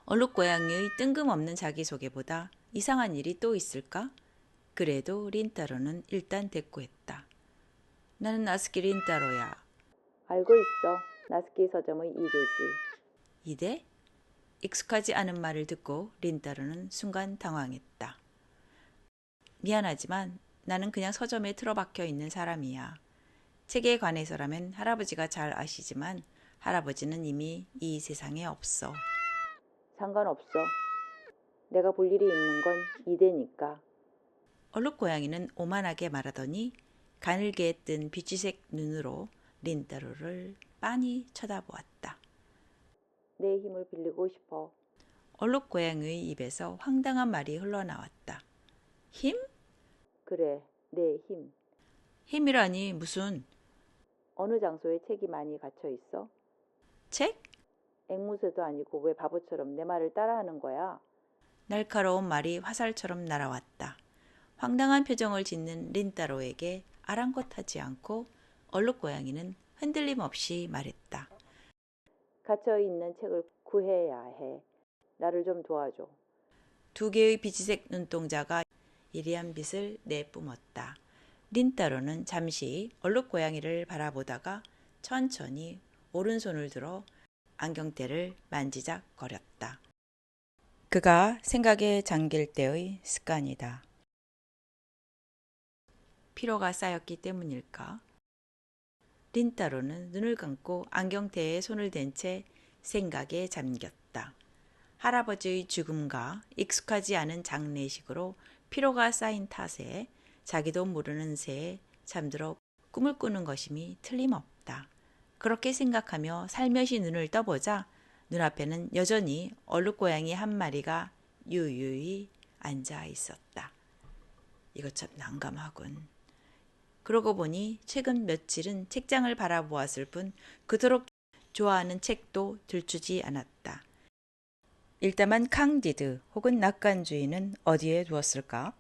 얼룩 고양이의 뜬금없는 자기소개보다 이상한 일이 또 있을까? 그래도 린타로는 일단 대꾸했다. 나는 나스키 린타로야. 알고 있어. 나스키 서점의 이대지. 이대? 익숙하지 않은 말을 듣고 린타로는 순간 당황했다. 미안하지만 나는 그냥 서점에 틀어박혀 있는 사람이야. 책에 관해서라면 할아버지가 잘 아시지만 할아버지는 이미 이 세상에 없어. 상관없어. 내가 볼 일이 있는 건 이대니까. 얼룩 고양이는 오만하게 말하더니 가늘게 뜬 비치색 눈으로 린타로를 빤히 쳐다보았다. 내 힘을 빌리고 싶어. 얼룩 고양이의 입에서 황당한 말이 흘러나왔다. 힘? 그래, 내 힘. 힘이라니 무슨 어느 장소에 책이 많이 갇혀 있어? 책? 앵무새도 아니고 왜 바보처럼 내 말을 따라하는 거야? 날카로운 말이 화살처럼 날아왔다. 황당한 표정을 짓는 린타로에게 아랑곳하지 않고 얼룩 고양이는 흔들림 없이 말했다. 갇혀 있는 책을 구해야 해. 나를 좀 도와줘. 두 개의 비지색 눈동자가 예리한 빛을 내뿜었다. 린타로는 잠시 얼룩 고양이를 바라보다가 천천히 오른손을 들어 안경테를 만지작거렸다. 그가 생각에 잠길 때의 습관이다. 피로가 쌓였기 때문일까? 린타로는 눈을 감고 안경테에 손을 댄 채 생각에 잠겼다. 할아버지의 죽음과 익숙하지 않은 장례식으로 피로가 쌓인 탓에 자기도 모르는 새에 잠들어 꿈을 꾸는 것임이 틀림없다. 그렇게 생각하며 살며시 눈을 떠보자 눈앞에는 여전히 얼룩 고양이 한 마리가 유유히 앉아 있었다. 이것 참 난감하군. 그러고 보니 최근 며칠은 책장을 바라보았을 뿐 그토록 좋아하는 책도 들추지 않았다. 일다만 캉디드 혹은 낙관주의는 어디에 두었을까?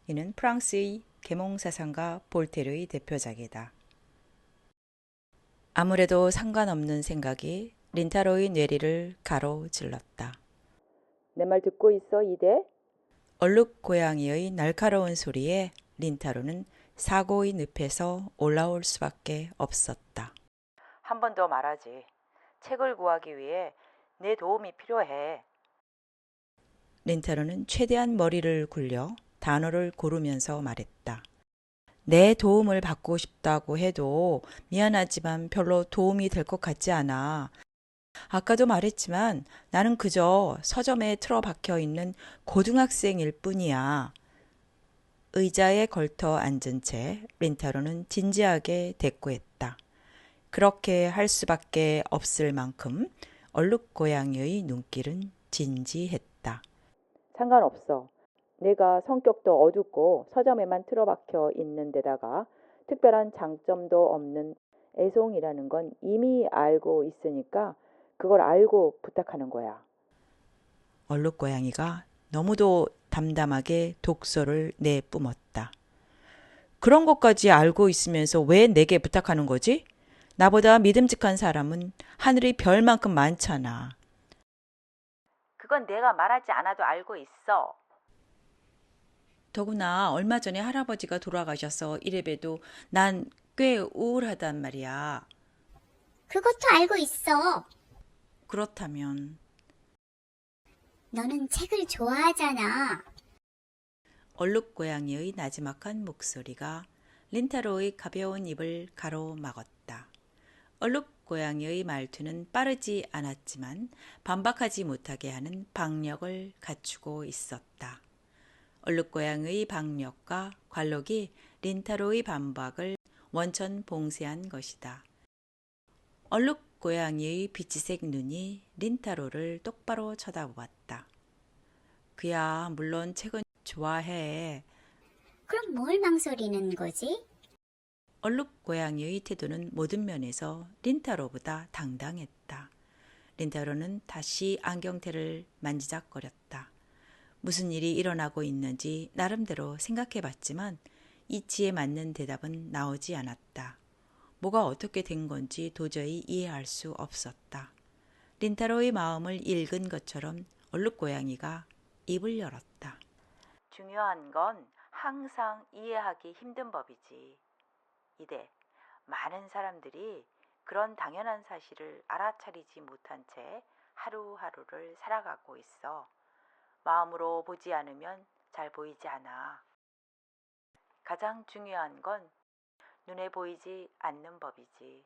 이는 프랑스의 계몽사상가 볼테르의 대표작이다. 아무래도 상관없는 생각이 린타로의 뇌리를 가로질렀다. 내 말 듣고 있어, 이대? 얼룩 고양이의 날카로운 소리에 린타로는 사고의 늪에서 올라올 수밖에 없었다. 한 번 더 말하지. 책을 구하기 위해 내 도움이 필요해. 린타로는 최대한 머리를 굴려 단어를 고르면서 말했다. 내 도움을 받고 싶다고 해도 미안하지만 별로 도움이 될 것 같지 않아. 아까도 말했지만 나는 그저 서점에 틀어박혀 있는 고등학생일 뿐이야. 의자에 걸터 앉은 채 린타로는 진지하게 대꾸했다. 그렇게 할 수밖에 없을 만큼 얼룩 고양이의 눈길은 진지했다. 상관없어. 내가 성격도 어둡고 서점에만 틀어박혀 있는 데다가 특별한 장점도 없는 애송이라는 건 이미 알고 있으니까 그걸 알고 부탁하는 거야. 얼룩 고양이가 너무도 담담하게 독소를 내뿜었다. 그런 것까지 알고 있으면서 왜 내게 부탁하는 거지? 나보다 믿음직한 사람은 하늘의 별만큼 많잖아. 그건 내가 말하지 않아도 알고 있어. 더구나 얼마 전에 할아버지가 돌아가셔서 이래봬도 난 꽤 우울하단 말이야. 그것도 알고 있어. 그렇다면 너는 책을 좋아하잖아. 얼룩고양이의 나지막한 목소리가 린타로의 가벼운 입을 가로막았다. 얼룩고양이의 말투는 빠르지 않았지만 반박하지 못하게 하는 박력을 갖추고 있었다. 얼룩고양이의 박력과 관록이 린타로의 반박을 원천 봉쇄한 것이다. 얼룩고양이의 비치색 눈이 린타로를 똑바로 쳐다보았다. 그야 물론 책은 좋아해. 그럼 뭘 망설이는 거지? 얼룩고양이의 태도는 모든 면에서 린타로보다 당당했다. 린타로는 다시 안경테를 만지작거렸다. 무슨 일이 일어나고 있는지 나름대로 생각해봤지만 이치에 맞는 대답은 나오지 않았다. 뭐가 어떻게 된 건지 도저히 이해할 수 없었다. 린타로의 마음을 읽은 것처럼 얼룩고양이가 입을 열었다. 중요한 건 항상 이해하기 힘든 법이지. 이대 많은 사람들이 그런 당연한 사실을 알아차리지 못한 채 하루하루를 살아가고 있어. 마음으로 보지 않으면 잘 보이지 않아. 가장 중요한 건 눈에 보이지 않는 법이지.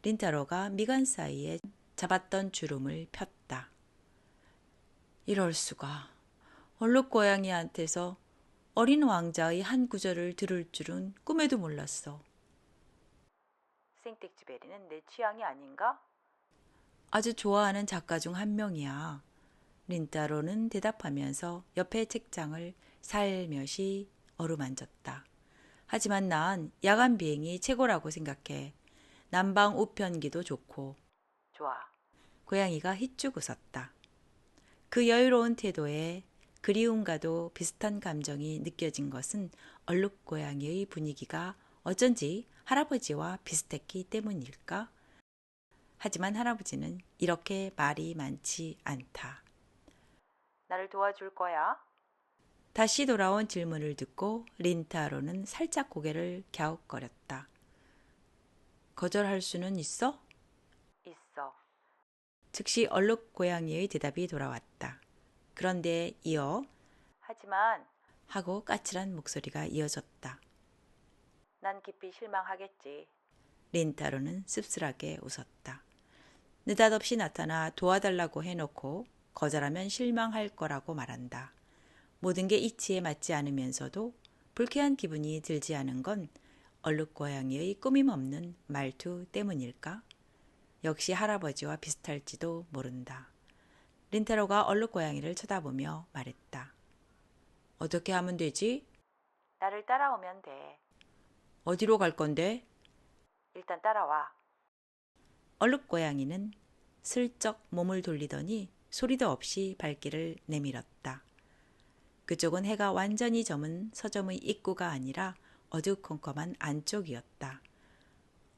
린타로가 미간 사이에 잡았던 주름을 폈다. 이럴 수가. 얼룩고양이한테서 어린 왕자의 한 구절을 들을 줄은 꿈에도 몰랐어. 생텍쥐베리는 내 취향이 아닌가? 아주 좋아하는 작가 중 한 명이야. 린타로는 대답하면서 옆에 책장을 살며시 어루만졌다. 하지만 난 야간 비행이 최고라고 생각해. 난방 우편기도 좋고. 좋아. 고양이가 휘쭉 웃었다. 그 여유로운 태도에 그리움과도 비슷한 감정이 느껴진 것은 얼룩고양이의 분위기가 어쩐지 할아버지와 비슷했기 때문일까? 하지만 할아버지는 이렇게 말이 많지 않다. 나를 도와줄 거야? 다시 돌아온 질문을 듣고 린타로는 살짝 고개를 갸웃거렸다. 거절할 수는 있어? 있어. 즉시 얼룩고양이의 대답이 돌아왔다. 그런데 이어 하지만 하고 까칠한 목소리가 이어졌다. 난 깊이 실망하겠지. 린타로는 씁쓸하게 웃었다. 느닷없이 나타나 도와달라고 해놓고 거절하면 실망할 거라고 말한다. 모든 게 이치에 맞지 않으면서도 불쾌한 기분이 들지 않은 건 얼룩고양이의 꾸밈없는 말투 때문일까? 역시 할아버지와 비슷할지도 모른다. 린타로가 얼룩고양이를 쳐다보며 말했다. 어떻게 하면 되지? 나를 따라오면 돼. 어디로 갈 건데? 일단 따라와. 얼룩고양이는 슬쩍 몸을 돌리더니 소리도 없이 발길을 내밀었다. 그쪽은 해가 완전히 저문 서점의 입구가 아니라 어두컴컴한 안쪽이었다.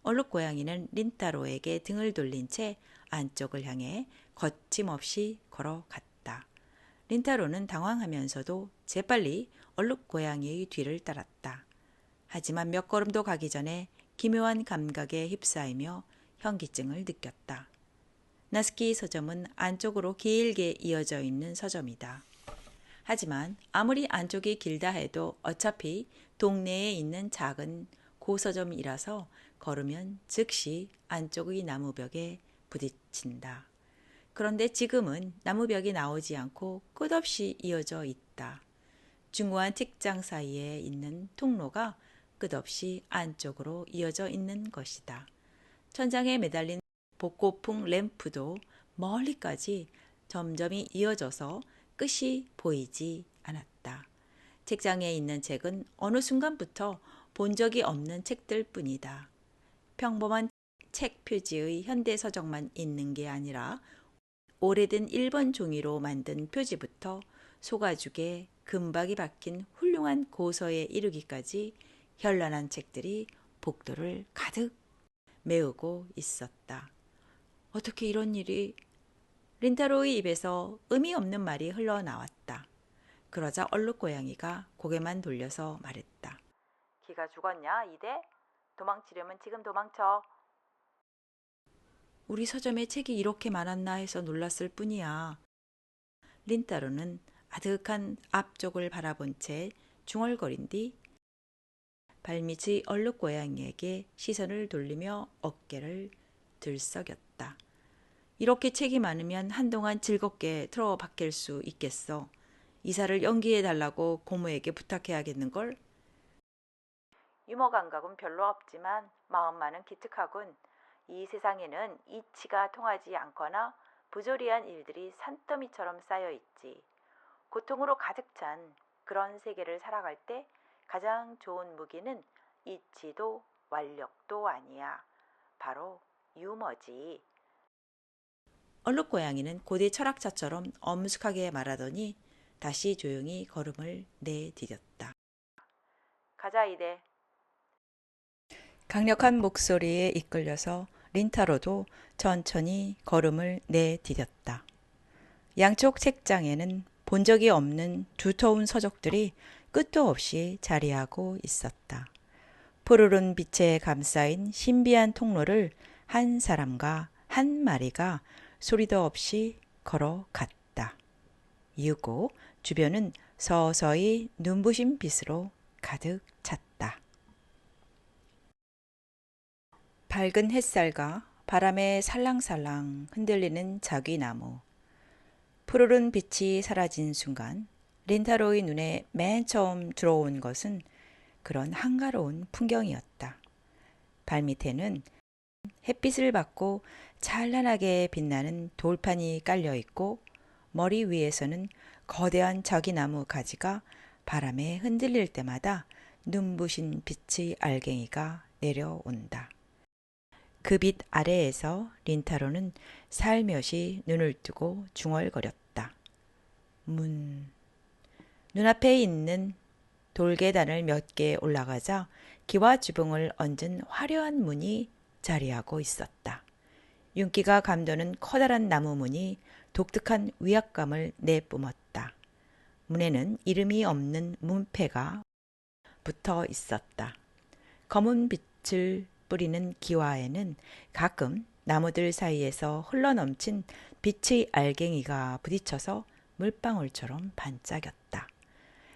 얼룩고양이는 린타로에게 등을 돌린 채 안쪽을 향해 거침없이 걸어갔다. 린타로는 당황하면서도 재빨리 얼룩고양이의 뒤를 따랐다. 하지만 몇 걸음도 가기 전에 기묘한 감각에 휩싸이며 현기증을 느꼈다. 나스키 서점은 안쪽으로 길게 이어져 있는 서점이다. 하지만 아무리 안쪽이 길다 해도 어차피 동네에 있는 작은 고서점이라서 걸으면 즉시 안쪽의 나무벽에 부딪힌다. 그런데 지금은 나무벽이 나오지 않고 끝없이 이어져 있다. 중후한 책장 사이에 있는 통로가 끝없이 안쪽으로 이어져 있는 것이다. 천장에 매달린 복고풍 램프도 멀리까지 점점이 이어져서 끝이 보이지 않았다. 책장에 있는 책은 어느 순간부터 본 적이 없는 책들 뿐이다. 평범한 책 표지의 현대서적만 있는 게 아니라 오래된 일본 종이로 만든 표지부터 소가죽에 금박이 박힌 훌륭한 고서에 이르기까지 현란한 책들이 복도를 가득 메우고 있었다. 어떻게 이런 일이? 린타로의 입에서 의미 없는 말이 흘러나왔다. 그러자 얼룩고양이가 고개만 돌려서 말했다. 기가 죽었냐, 이대? 도망치려면 지금 도망쳐. 우리 서점에 책이 이렇게 많았나 해서 놀랐을 뿐이야. 린타로는 아득한 앞쪽을 바라본 채 중얼거린 뒤 발밑의 얼룩 고양이에게 시선을 돌리며 어깨를 들썩였다. 이렇게 책이 많으면 한동안 즐겁게 틀어박힐 수 있겠어. 이사를 연기해달라고 고모에게 부탁해야겠는걸? 유머 감각은 별로 없지만 마음만은 기특하군. 이 세상에는 이치가 통하지 않거나 부조리한 일들이 산더미처럼 쌓여 있지. 고통으로 가득 찬 그런 세계를 살아갈 때 가장 좋은 무기는 이치도 완력도 아니야. 바로 유머지. 얼룩고양이는 고대 철학자처럼 엄숙하게 말하더니 다시 조용히 걸음을 내디뎠다. 가자 이대. 강력한 목소리에 이끌려서 린타로도 천천히 걸음을 내디뎠다. 양쪽 책장에는 본 적이 없는 두터운 서적들이 끝도 없이 자리하고 있었다. 푸르른 빛에 감싸인 신비한 통로를 한 사람과 한 마리가 소리도 없이 걸어갔다. 이윽고 주변은 서서히 눈부신 빛으로 가득 찼다. 밝은 햇살과 바람에 살랑살랑 흔들리는 자귀나무. 푸르른 빛이 사라진 순간 린타로의 눈에 맨 처음 들어온 것은 그런 한가로운 풍경이었다. 발밑에는 햇빛을 받고 찬란하게 빛나는 돌판이 깔려 있고 머리 위에서는 거대한 자귀나무 가지가 바람에 흔들릴 때마다 눈부신 빛의 알갱이가 내려온다. 그 빛 아래에서 린타로는 살며시 눈을 뜨고 중얼거렸다. 눈앞에 있는 돌계단을 몇 개 올라가자 기와 주봉을 얹은 화려한 문이 자리하고 있었다. 윤기가 감도는 커다란 나무 문이 독특한 위압감을 내뿜었다. 문에는 이름이 없는 문패가 붙어 있었다. 검은 빛을 뿌리는 기와에는 가끔 나무들 사이에서 흘러넘친 빛의 알갱이가 부딪혀서 물방울처럼 반짝였다.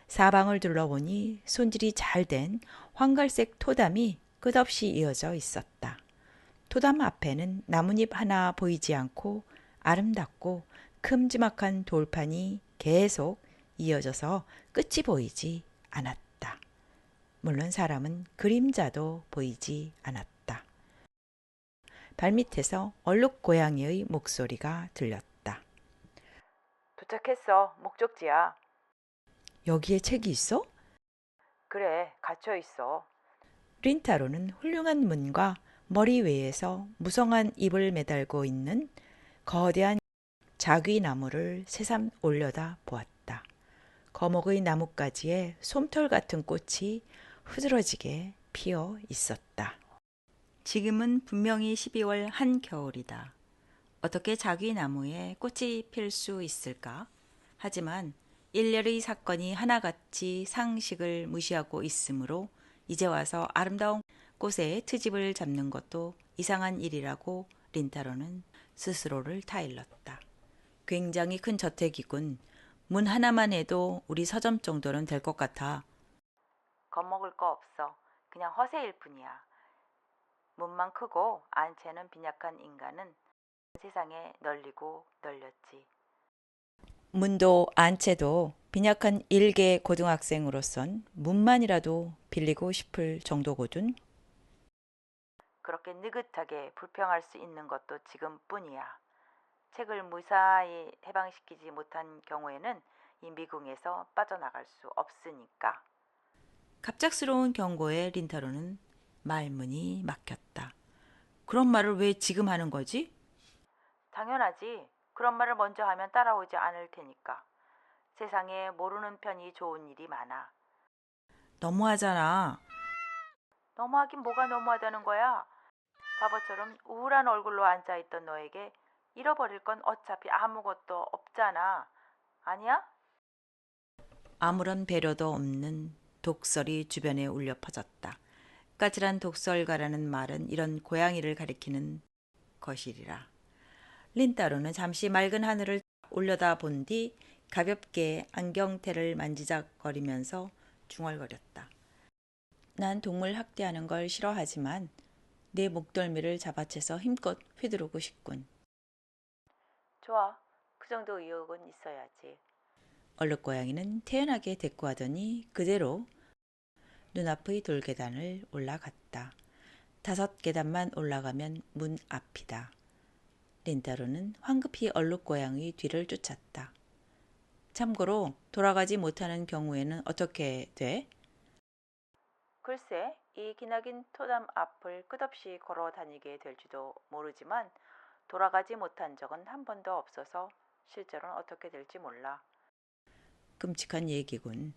사방을 둘러보니 손질이 잘 된 황갈색 토담이 끝없이 이어져 있었다. 토담 앞에는 나뭇잎 하나 보이지 않고 아름답고 큼지막한 돌판이 계속 이어져서 끝이 보이지 않았다. 물론 사람은 그림자도 보이지 않았다. 발밑에서 얼룩 고양이의 목소리가 들렸다. 도착했어. 목적지야. 여기에 책이 있어? 그래, 갇혀 있어. 린타로는 훌륭한 문과 머리 위에서 무성한 잎을 매달고 있는 거대한 자귀나무를 새삼 올려다 보았다. 거목의 나뭇가지에 솜털 같은 꽃이 흐드러지게 피어 있었다. 지금은 분명히 12월 한겨울이다. 어떻게 자귀나무에 꽃이 필 수 있을까? 하지만 일렬의 사건이 하나같이 상식을 무시하고 있으므로 이제 와서 아름다운 꽃의 트집을 잡는 것도 이상한 일이라고 린타로는 스스로를 타일렀다. 굉장히 큰 저택이군. 문 하나만 해도 우리 서점 정도는 될 것 같아. 겁먹을 거 없어. 그냥 허세일 뿐이야. 문만 크고 안채는 빈약한 인간은 세상에 널리고 널렸지. 문도 안채도 빈약한 일개 고등학생으로선 문만이라도 빌리고 싶을 정도거든. 그렇게 느긋하게 불평할 수 있는 것도 지금뿐이야. 책을 무사히 해방시키지 못한 경우에는 이 미궁에서 빠져나갈 수 없으니까. 갑작스러운 경고에 린타로는 말문이 막혔다. 그런 말을 왜 지금 하는 거지? 당연하지. 그런 말을 먼저 하면 따라오지 않을 테니까. 세상에 모르는 편이 좋은 일이 많아. 너무하잖아. 너무하긴 뭐가 너무하다는 거야. 바보처럼 우울한 얼굴로 앉아있던 너에게 잃어버릴 건 어차피 아무것도 없잖아. 아니야? 아무런 배려도 없는 독설이 주변에 울려 퍼졌다. 까칠한 독설가라는 말은 이런 고양이를 가리키는 거실이라. 린따로는 잠시 맑은 하늘을 올려다 본 뒤 가볍게 안경테를 만지작거리면서 중얼거렸다. 난 동물 학대하는 걸 싫어하지만 내 목덜미를 잡아채서 힘껏 휘두르고 싶군. 좋아, 그 정도 의욕은 있어야지. 얼룩고양이는 태연하게 대꾸하더니 그대로 눈앞의 돌계단을 올라갔다. 5계단만 올라가면 문 앞이다. 린따로는 황급히 얼룩고양이 뒤를 쫓았다. 참고로 돌아가지 못하는 경우에는 어떻게 돼? 글쎄, 이 기나긴 토담 앞을 끝없이 걸어 다니게 될지도 모르지만 돌아가지 못한 적은 한 번도 없어서 실제로는 어떻게 될지 몰라. 끔찍한 얘기군.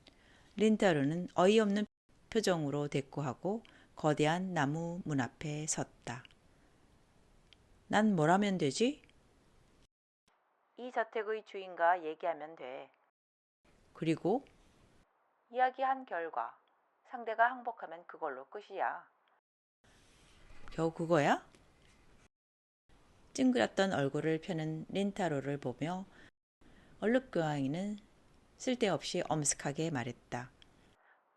린따로는 어이없는 표정으로 대꾸하고 거대한 나무 문 앞에 섰다. 난 뭘 하면 되지? 이 저택의 주인과 얘기하면 돼. 그리고? 이야기한 결과 상대가 항복하면 그걸로 끝이야. 겨우 그거야? 찡그렸던 얼굴을 펴는 린따로를 보며 얼룩고양이는 쓸데없이 엄숙하게 말했다.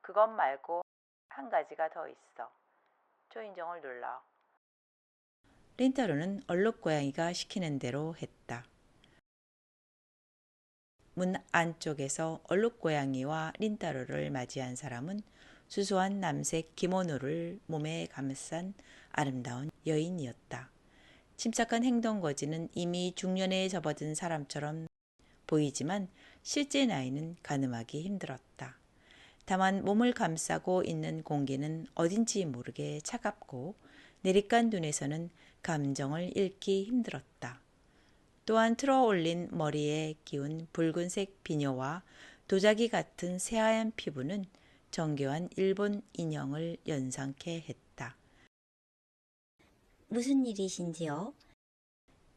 그것 말고 한 가지가 더 있어. 초인종을 눌러. 린따로는 얼룩고양이가 시키는 대로 했다. 문 안쪽에서 얼룩고양이와 린따로를 맞이한 사람은 수수한 남색 기모노를 몸에 감싼 아름다운 여인이었다. 침착한 행동 거지는 이미 중년에 접어든 사람처럼 보이지만 실제 나이는 가늠하기 힘들었다. 다만 몸을 감싸고 있는 공기는 어딘지 모르게 차갑고 내리깐 눈에서는 감정을 읽기 힘들었다. 또한 틀어올린 머리에 끼운 붉은색 비녀와 도자기 같은 새하얀 피부는 정교한 일본 인형을 연상케 했다. 무슨 일이신지요?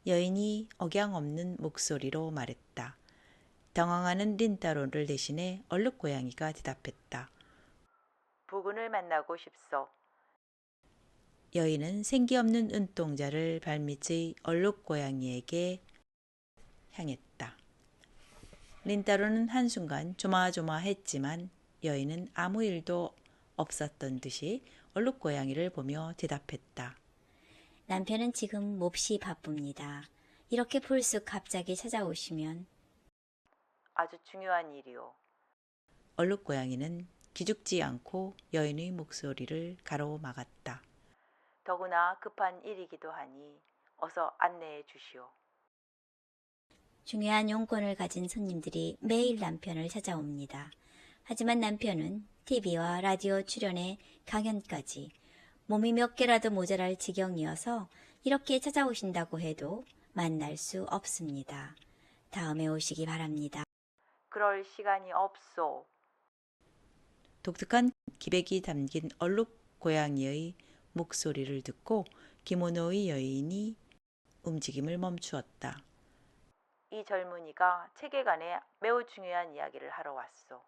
여인이 억양 없는 목소리로 말했다. 당황하는 린따로를 대신해 얼룩고양이가 대답했다. 부군을 만나고 싶소. 여인은 생기 없는 눈동자를 발밑의 얼룩고양이에게 향했다. 린따로는 한순간 조마조마했지만 여인은 아무 일도 없었던 듯이 얼룩고양이를 보며 대답했다. 남편은 지금 몹시 바쁩니다. 이렇게 불쑥 갑자기 찾아오시면 아주 중요한 일이오. 얼룩고양이는 기죽지 않고 여인의 목소리를 가로막았다. 더구나 급한 일이기도 하니 어서 안내해 주시오. 중요한 용건을 가진 손님들이 매일 남편을 찾아옵니다. 하지만 남편은 TV와 라디오 출연에 강연까지 몸이 몇 개라도 모자랄 지경이어서 이렇게 찾아오신다고 해도 만날 수 없습니다. 다음에 오시기 바랍니다. 그럴 시간이 없소. 독특한 기백이 담긴 얼룩고양이의 목소리를 듣고 기모노의 여인이 움직임을 멈추었다. 이 젊은이가 체계관에 매우 중요한 이야기를 하러 왔소.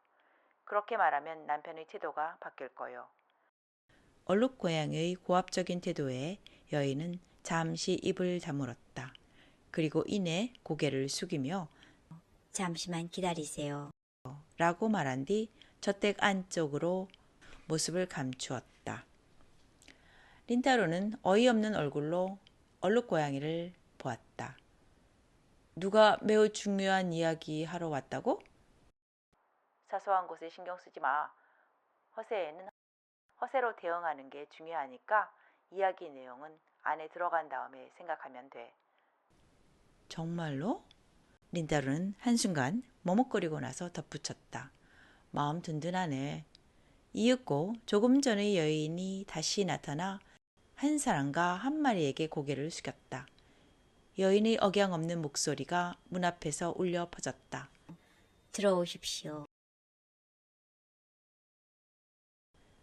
그렇게 말하면 남편의 태도가 바뀔 거요. 얼룩고양이의 고압적인 태도에 여인은 잠시 입을 다물었다. 그리고 이내 고개를 숙이며 잠시만 기다리세요. 라고 말한 뒤 저택 안쪽으로 모습을 감추었다. 린따로는 어이없는 얼굴로 얼룩고양이를 보았다. 누가 매우 중요한 이야기 하러 왔다고? 사소한 곳에 신경 쓰지 마. 허세에는 허세로 대응하는 게 중요하니까 이야기 내용은 안에 들어간 다음에 생각하면 돼. 정말로? 린따로는 한순간 머뭇거리고 나서 덧붙였다. 마음 든든하네. 이윽고 조금 전의 여인이 다시 나타나 한 사람과 한 마리에게 고개를 숙였다. 여인의 억양 없는 목소리가 문 앞에서 울려 퍼졌다. 들어오십시오.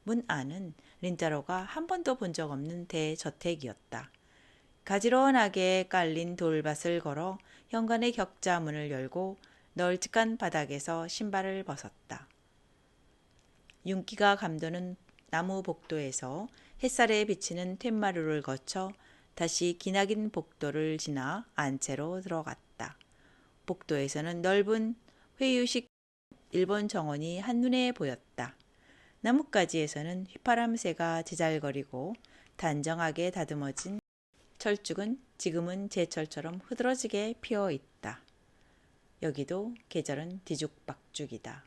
문 안은 린따로가 한 번도 본 적 없는 대저택이었다. 가지런하게 깔린 돌밭을 걸어 현관의 격자 문을 열고 널찍한 바닥에서 신발을 벗었다. 윤기가 감도는 나무 복도에서 햇살에 비치는 툇마루를 거쳐 다시 기나긴 복도를 지나 안채로 들어갔다. 복도에서는 넓은 회유식 일본 정원이 한눈에 보였다. 나뭇가지에서는 휘파람새가 제잘거리고 단정하게 다듬어진 철쭉은 지금은 제철처럼 흐드러지게 피어 있다. 여기도 계절은 뒤죽박죽이다.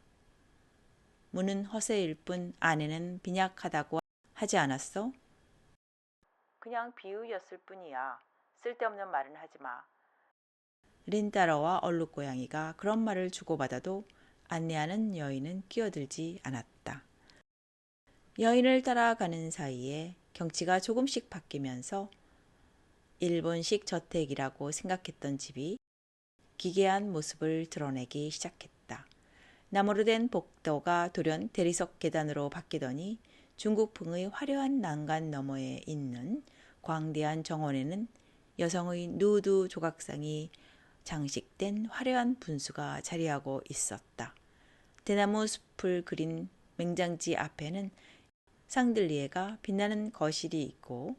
문은 허세일 뿐 안에는 빈약하다고 하지 않았어? 그냥 비유였을 뿐이야. 쓸데없는 말은 하지 마. 린따로와 얼룩고양이가 그런 말을 주고받아도 안내하는 여인은 끼어들지 않았다. 여인을 따라가는 사이에 경치가 조금씩 바뀌면서 일본식 저택이라고 생각했던 집이 기괴한 모습을 드러내기 시작했다. 나무로 된 복도가 돌연 대리석 계단으로 바뀌더니 중국풍의 화려한 난간 너머에 있는 광대한 정원에는 여성의 누드 조각상이 장식된 화려한 분수가 자리하고 있었다. 대나무 숲을 그린 맹장지 앞에는 샹들리에가 빛나는 거실이 있고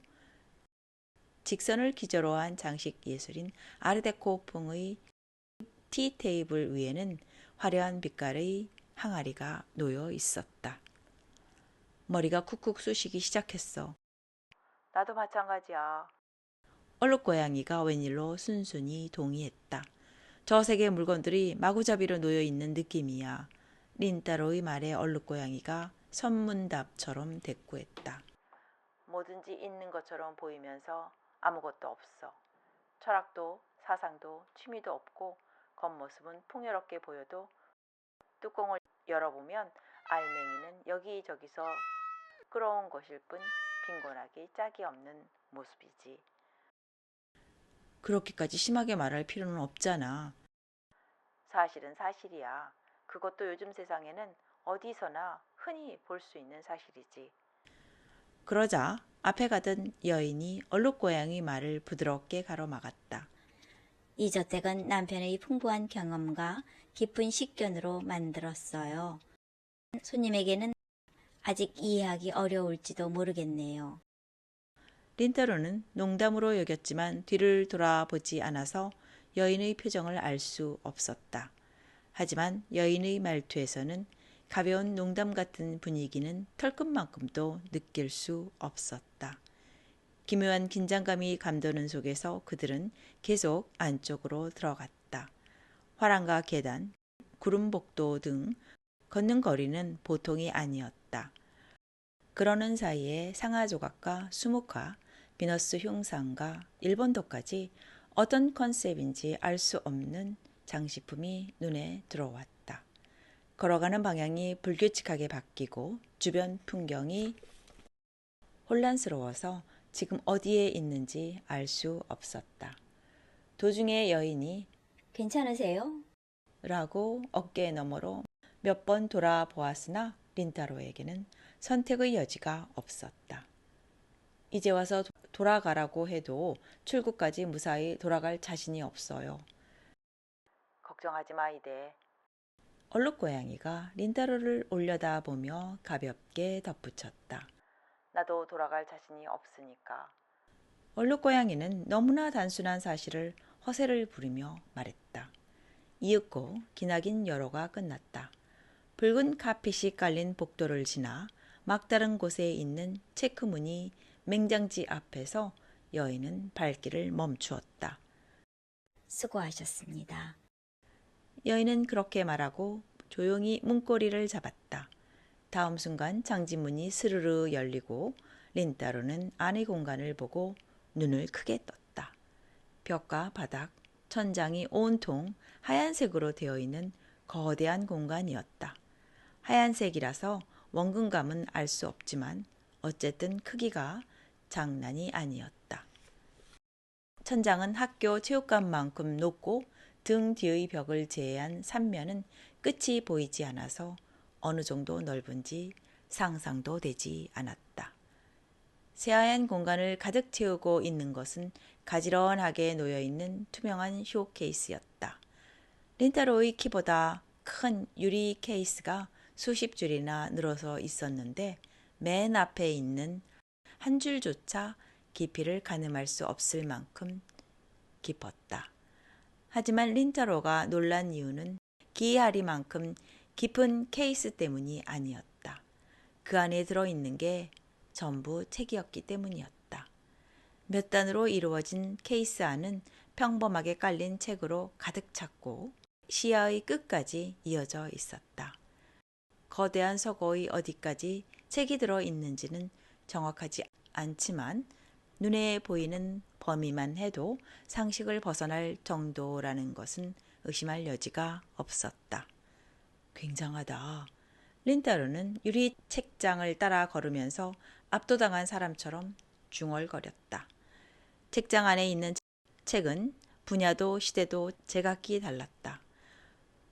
직선을 기저로 한 장식 예술인 아르데코풍의 티 테이블 위에는 화려한 빛깔의 항아리가 놓여 있었다. 머리가 쿡쿡 쑤시기 시작했어. 나도 마찬가지야. 얼룩고양이가 웬일로 순순히 동의했다. 저 세계 물건들이 마구잡이로 놓여 있는 느낌이야. 린따로의 말에 얼룩고양이가 선문답처럼 대꾸했다. 뭐든지 있는 것처럼 보이면서 아무것도 없어. 철학도 사상도 취미도 없고 겉모습은 풍요롭게 보여도 뚜껑을 열어보면 알맹이는 여기저기서 끌어온 것일 뿐 빈곤하기 짝이 없는 모습이지. 그렇게까지 심하게 말할 필요는 없잖아. 사실은 사실이야. 그것도 요즘 세상에는 어디서나 흔히 볼 수 있는 사실이지. 그러자 앞에 가던 여인이 얼룩고양이 말을 부드럽게 가로막았다. 이 저택은 남편의 풍부한 경험과 깊은 식견으로 만들었어요. 손님에게는 아직 이해하기 어려울지도 모르겠네요. 린따로는 농담으로 여겼지만 뒤를 돌아보지 않아서 여인의 표정을 알 수 없었다. 하지만 여인의 말투에서는 가벼운 농담 같은 분위기는 털끝만큼도 느낄 수 없었다. 기묘한 긴장감이 감도는 속에서 그들은 계속 안쪽으로 들어갔다. 화랑과 계단, 구름복도 등 걷는 거리는 보통이 아니었다. 그러는 사이에 상하조각과 수묵화, 비너스 흉상과 일본도까지 어떤 컨셉인지 알 수 없는 장식품이 눈에 들어왔다. 걸어가는 방향이 불규칙하게 바뀌고 주변 풍경이 혼란스러워서 지금 어디에 있는지 알 수 없었다. 도중에 여인이 괜찮으세요? 라고 어깨 너머로 몇 번 돌아보았으나 린따로에게는 선택의 여지가 없었다. 이제 와서 돌아가라고 해도 출구까지 무사히 돌아갈 자신이 없어요. 걱정하지 마, 이대. 얼룩고양이가 린따로를 올려다보며 가볍게 덧붙였다. 나도 돌아갈 자신이 없으니까. 얼룩고양이는 너무나 단순한 사실을 허세를 부리며 말했다. 이윽고 기나긴 열호가 끝났다. 붉은 카펫이 깔린 복도를 지나 막다른 곳에 있는 체크무늬 맹장지 앞에서 여인은 발길을 멈추었다. 수고하셨습니다. 여인은 그렇게 말하고 조용히 문고리를 잡았다. 다음 순간 장지문이 스르르 열리고 린따로는 안의 공간을 보고 눈을 크게 떴다. 벽과 바닥, 천장이 온통 하얀색으로 되어 있는 거대한 공간이었다. 하얀색이라서 원근감은 알 수 없지만 어쨌든 크기가 장난이 아니었다. 천장은 학교 체육관만큼 높고 등 뒤의 벽을 제외한 삼면은 끝이 보이지 않아서 어느 정도 넓은지 상상도 되지 않았다. 새하얀 공간을 가득 채우고 있는 것은 가지런하게 놓여있는 투명한 쇼케이스였다. 린따로의 키보다 큰 유리 케이스가 수십 줄이나 늘어서 있었는데 맨 앞에 있는 한 줄조차 깊이를 가늠할 수 없을 만큼 깊었다. 하지만 린타로가 놀란 이유는 기이하리만큼 깊은 케이스 때문이 아니었다. 그 안에 들어있는 게 전부 책이었기 때문이었다. 몇 단으로 이루어진 케이스 안은 평범하게 깔린 책으로 가득 찼고 시야의 끝까지 이어져 있었다. 거대한 서고의 어디까지 책이 들어있는지는 정확하지 않지만 눈에 보이는 범위만 해도 상식을 벗어날 정도라는 것은 의심할 여지가 없었다. 굉장하다. 린타로는 유리 책장을 따라 걸으면서 압도당한 사람처럼 중얼거렸다. 책장 안에 있는 책은 분야도 시대도 제각기 달랐다.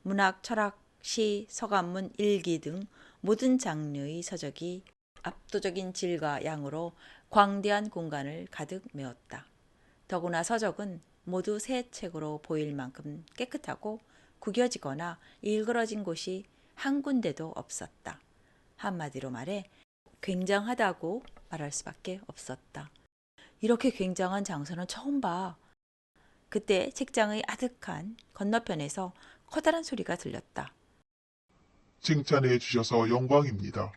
문학, 철학, 시, 서간문, 일기 등 모든 장르의 서적이 압도적인 질과 양으로 광대한 공간을 가득 메웠다. 더구나 서적은 모두 새 책으로 보일 만큼 깨끗하고 구겨지거나 일그러진 곳이 한 군데도 없었다. 한마디로 말해 굉장하다고 말할 수밖에 없었다. 이렇게 굉장한 장소는 처음 봐. 그때 책장의 아득한 건너편에서 커다란 소리가 들렸다. 칭찬해 주셔서 영광입니다.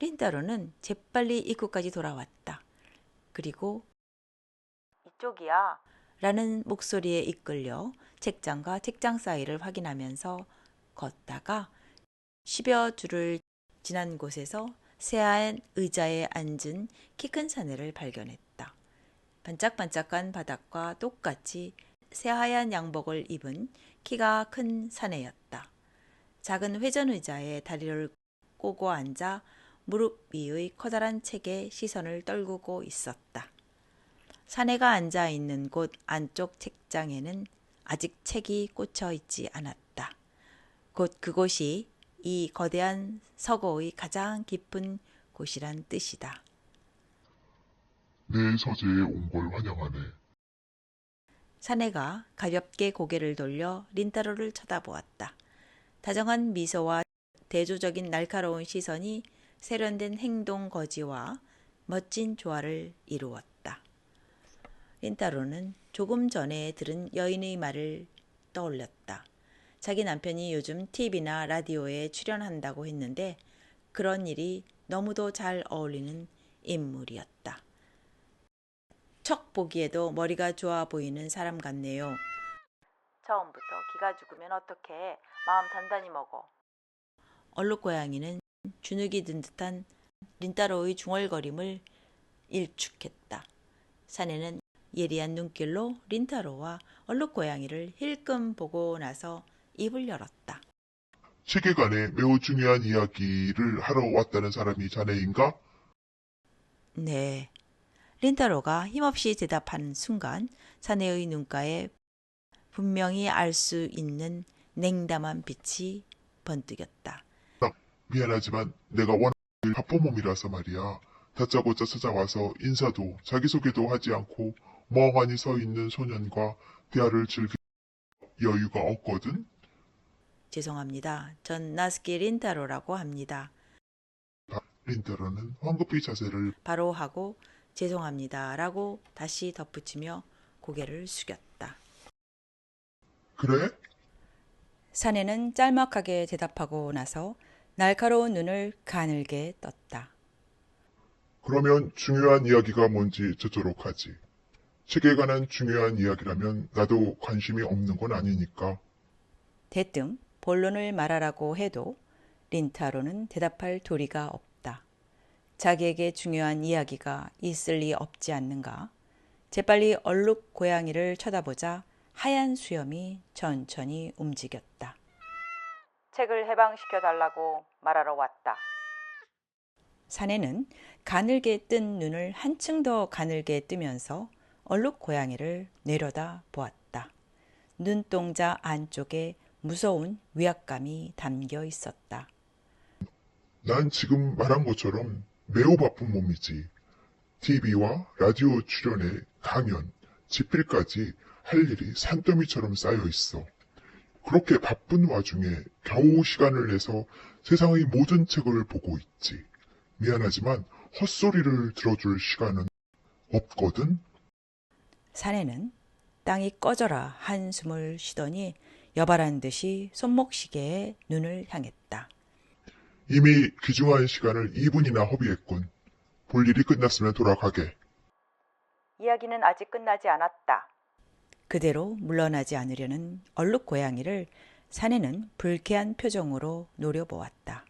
린타로는 재빨리 입구까지 돌아왔다. 그리고 이쪽이야 라는 목소리에 이끌려 책장과 책장 사이를 확인하면서 걷다가 10여 줄을 지난 곳에서 새하얀 의자에 앉은 키 큰 사내를 발견했다. 반짝반짝한 바닥과 똑같이 새하얀 양복을 입은 키가 큰 사내였다. 작은 회전 의자에 다리를 꼬고 앉아 무릎 위의 커다란 책에 시선을 떨구고 있었다. 사내가 앉아 있는 곳 안쪽 책장에는 아직 책이 꽂혀 있지 않았다. 곧 그곳이 이 거대한 서고의 가장 깊은 곳이란 뜻이다. 내 서재에 온 걸 환영하네. 사내가 가볍게 고개를 돌려 린타로를 쳐다보았다. 다정한 미소와 대조적인 날카로운 시선이 세련된 행동 거지와 멋진 조화를 이루었다. 린타로는 조금 전에 들은 여인의 말을 떠올렸다. 자기 남편이 요즘 TV나 라디오에 출연한다고 했는데 그런 일이 너무도 잘 어울리는 인물이었다. 척 보기에도 머리가 좋아 보이는 사람 같네요. 처음부터 기가 죽으면 어떡해. 마음 단단히 먹어. 얼룩고양이는 주눅이 든 듯한 린타로의 중얼거림을 일축했다. 사내는 예리한 눈길로 린타로와 얼룩고양이를 힐끔 보고 나서 입을 열었다. 세계관에 매우 중요한 이야기를 하러 왔다는 사람이 자네인가? 네. 린타로가 힘없이 대답하는 순간 사내의 눈가에 분명히 알 수 있는 냉담한 빛이 번뜩였다. 미안하지만 내가 워낙 바쁜 몸이라서 말이야. 다짜고짜 찾아와서 인사도 자기소개도 하지 않고 멍하니 서 있는 소년과 대화를 즐길 여유가 없거든. 죄송합니다. 전 나스키 린타로라고 합니다. 린타로는 황급히 자세를 바로 하고 죄송합니다 라고 다시 덧붙이며 고개를 숙였다. 그래? 사내는 짤막하게 대답하고 나서 날카로운 눈을 가늘게 떴다. 그러면 중요한 이야기가 뭔지 저토록 하지. 책에 관한 중요한 이야기라면 나도 관심이 없는 건 아니니까. 대뜸 본론을 말하라고 해도 린타로는 대답할 도리가 없다. 자기에게 중요한 이야기가 있을 리 없지 않는가. 재빨리 얼룩 고양이를 쳐다보자 하얀 수염이 천천히 움직였다. 책을 해방시켜달라고 말하러 왔다. 사내는 가늘게 뜬 눈을 한층 더 가늘게 뜨면서 얼룩 고양이를 내려다 보았다. 눈동자 안쪽에 무서운 위압감이 담겨 있었다. 난 지금 말한 것처럼 매우 바쁜 몸이지. TV와 라디오 출연에 강연, 집필까지 할 일이 산더미처럼 쌓여 있어. 그렇게 바쁜 와중에 겨우 시간을 내서 세상의 모든 책을 보고 있지. 미안하지만 헛소리를 들어줄 시간은 없거든. 사내는 땅이 꺼져라 한숨을 쉬더니 여발한 듯이 손목시계에 눈을 향했다. 이미 귀중한 시간을 2분이나 허비했군. 볼 일이 끝났으면 돌아가게. 이야기는 아직 끝나지 않았다. 그대로 물러나지 않으려는 얼룩 고양이를 사내는 불쾌한 표정으로 노려보았다.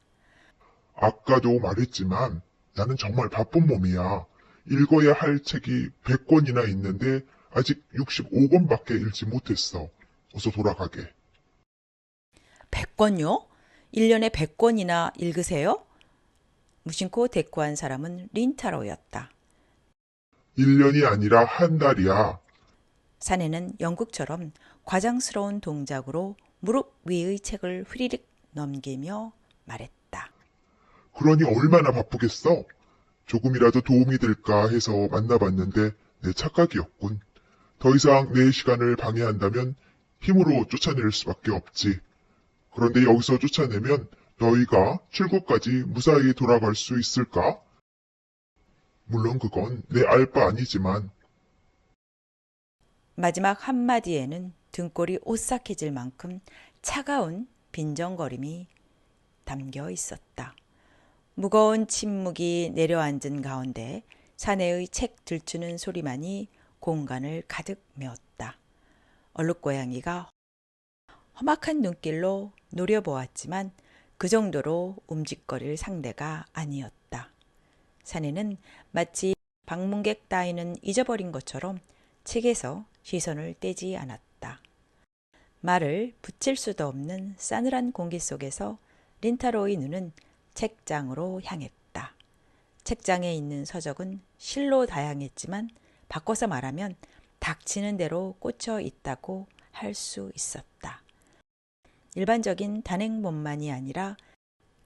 아까도 말했지만 나는 정말 바쁜 몸이야. 읽어야 할 책이 100권이나 있는데 아직 65권밖에 읽지 못했어. 어서 돌아가게. 100권요? 1년에 100권이나 읽으세요? 무심코 대꾸한 사람은 린타로였다. 1년이 아니라 한 달이야. 사내는 영국처럼 과장스러운 동작으로 무릎 위의 책을 휘리릭 넘기며 말했다. 그러니 얼마나 바쁘겠어? 조금이라도 도움이 될까 해서 만나봤는데 내 착각이었군. 더 이상 내 시간을 방해한다면 힘으로 쫓아낼 수밖에 없지. 그런데 여기서 쫓아내면 너희가 출구까지 무사히 돌아갈 수 있을까? 물론 그건 내 알 바 아니지만 마지막 한마디에는 등골이 오싹해질 만큼 차가운 빈정거림이 담겨 있었다. 무거운 침묵이 내려앉은 가운데 사내의 책 들추는 소리만이 공간을 가득 메웠다. 얼룩고양이가 험악한 눈길로 노려보았지만 그 정도로 움직거릴 상대가 아니었다. 사내는 마치 방문객 따위는 잊어버린 것처럼 책에서 시선을 떼지 않았다. 말을 붙일 수도 없는 싸늘한 공기 속에서 린타로의 눈은 책장으로 향했다. 책장에 있는 서적은 실로 다양했지만 바꿔서 말하면 닥치는 대로 꽂혀 있다고 할 수 있었다. 일반적인 단행본만이 아니라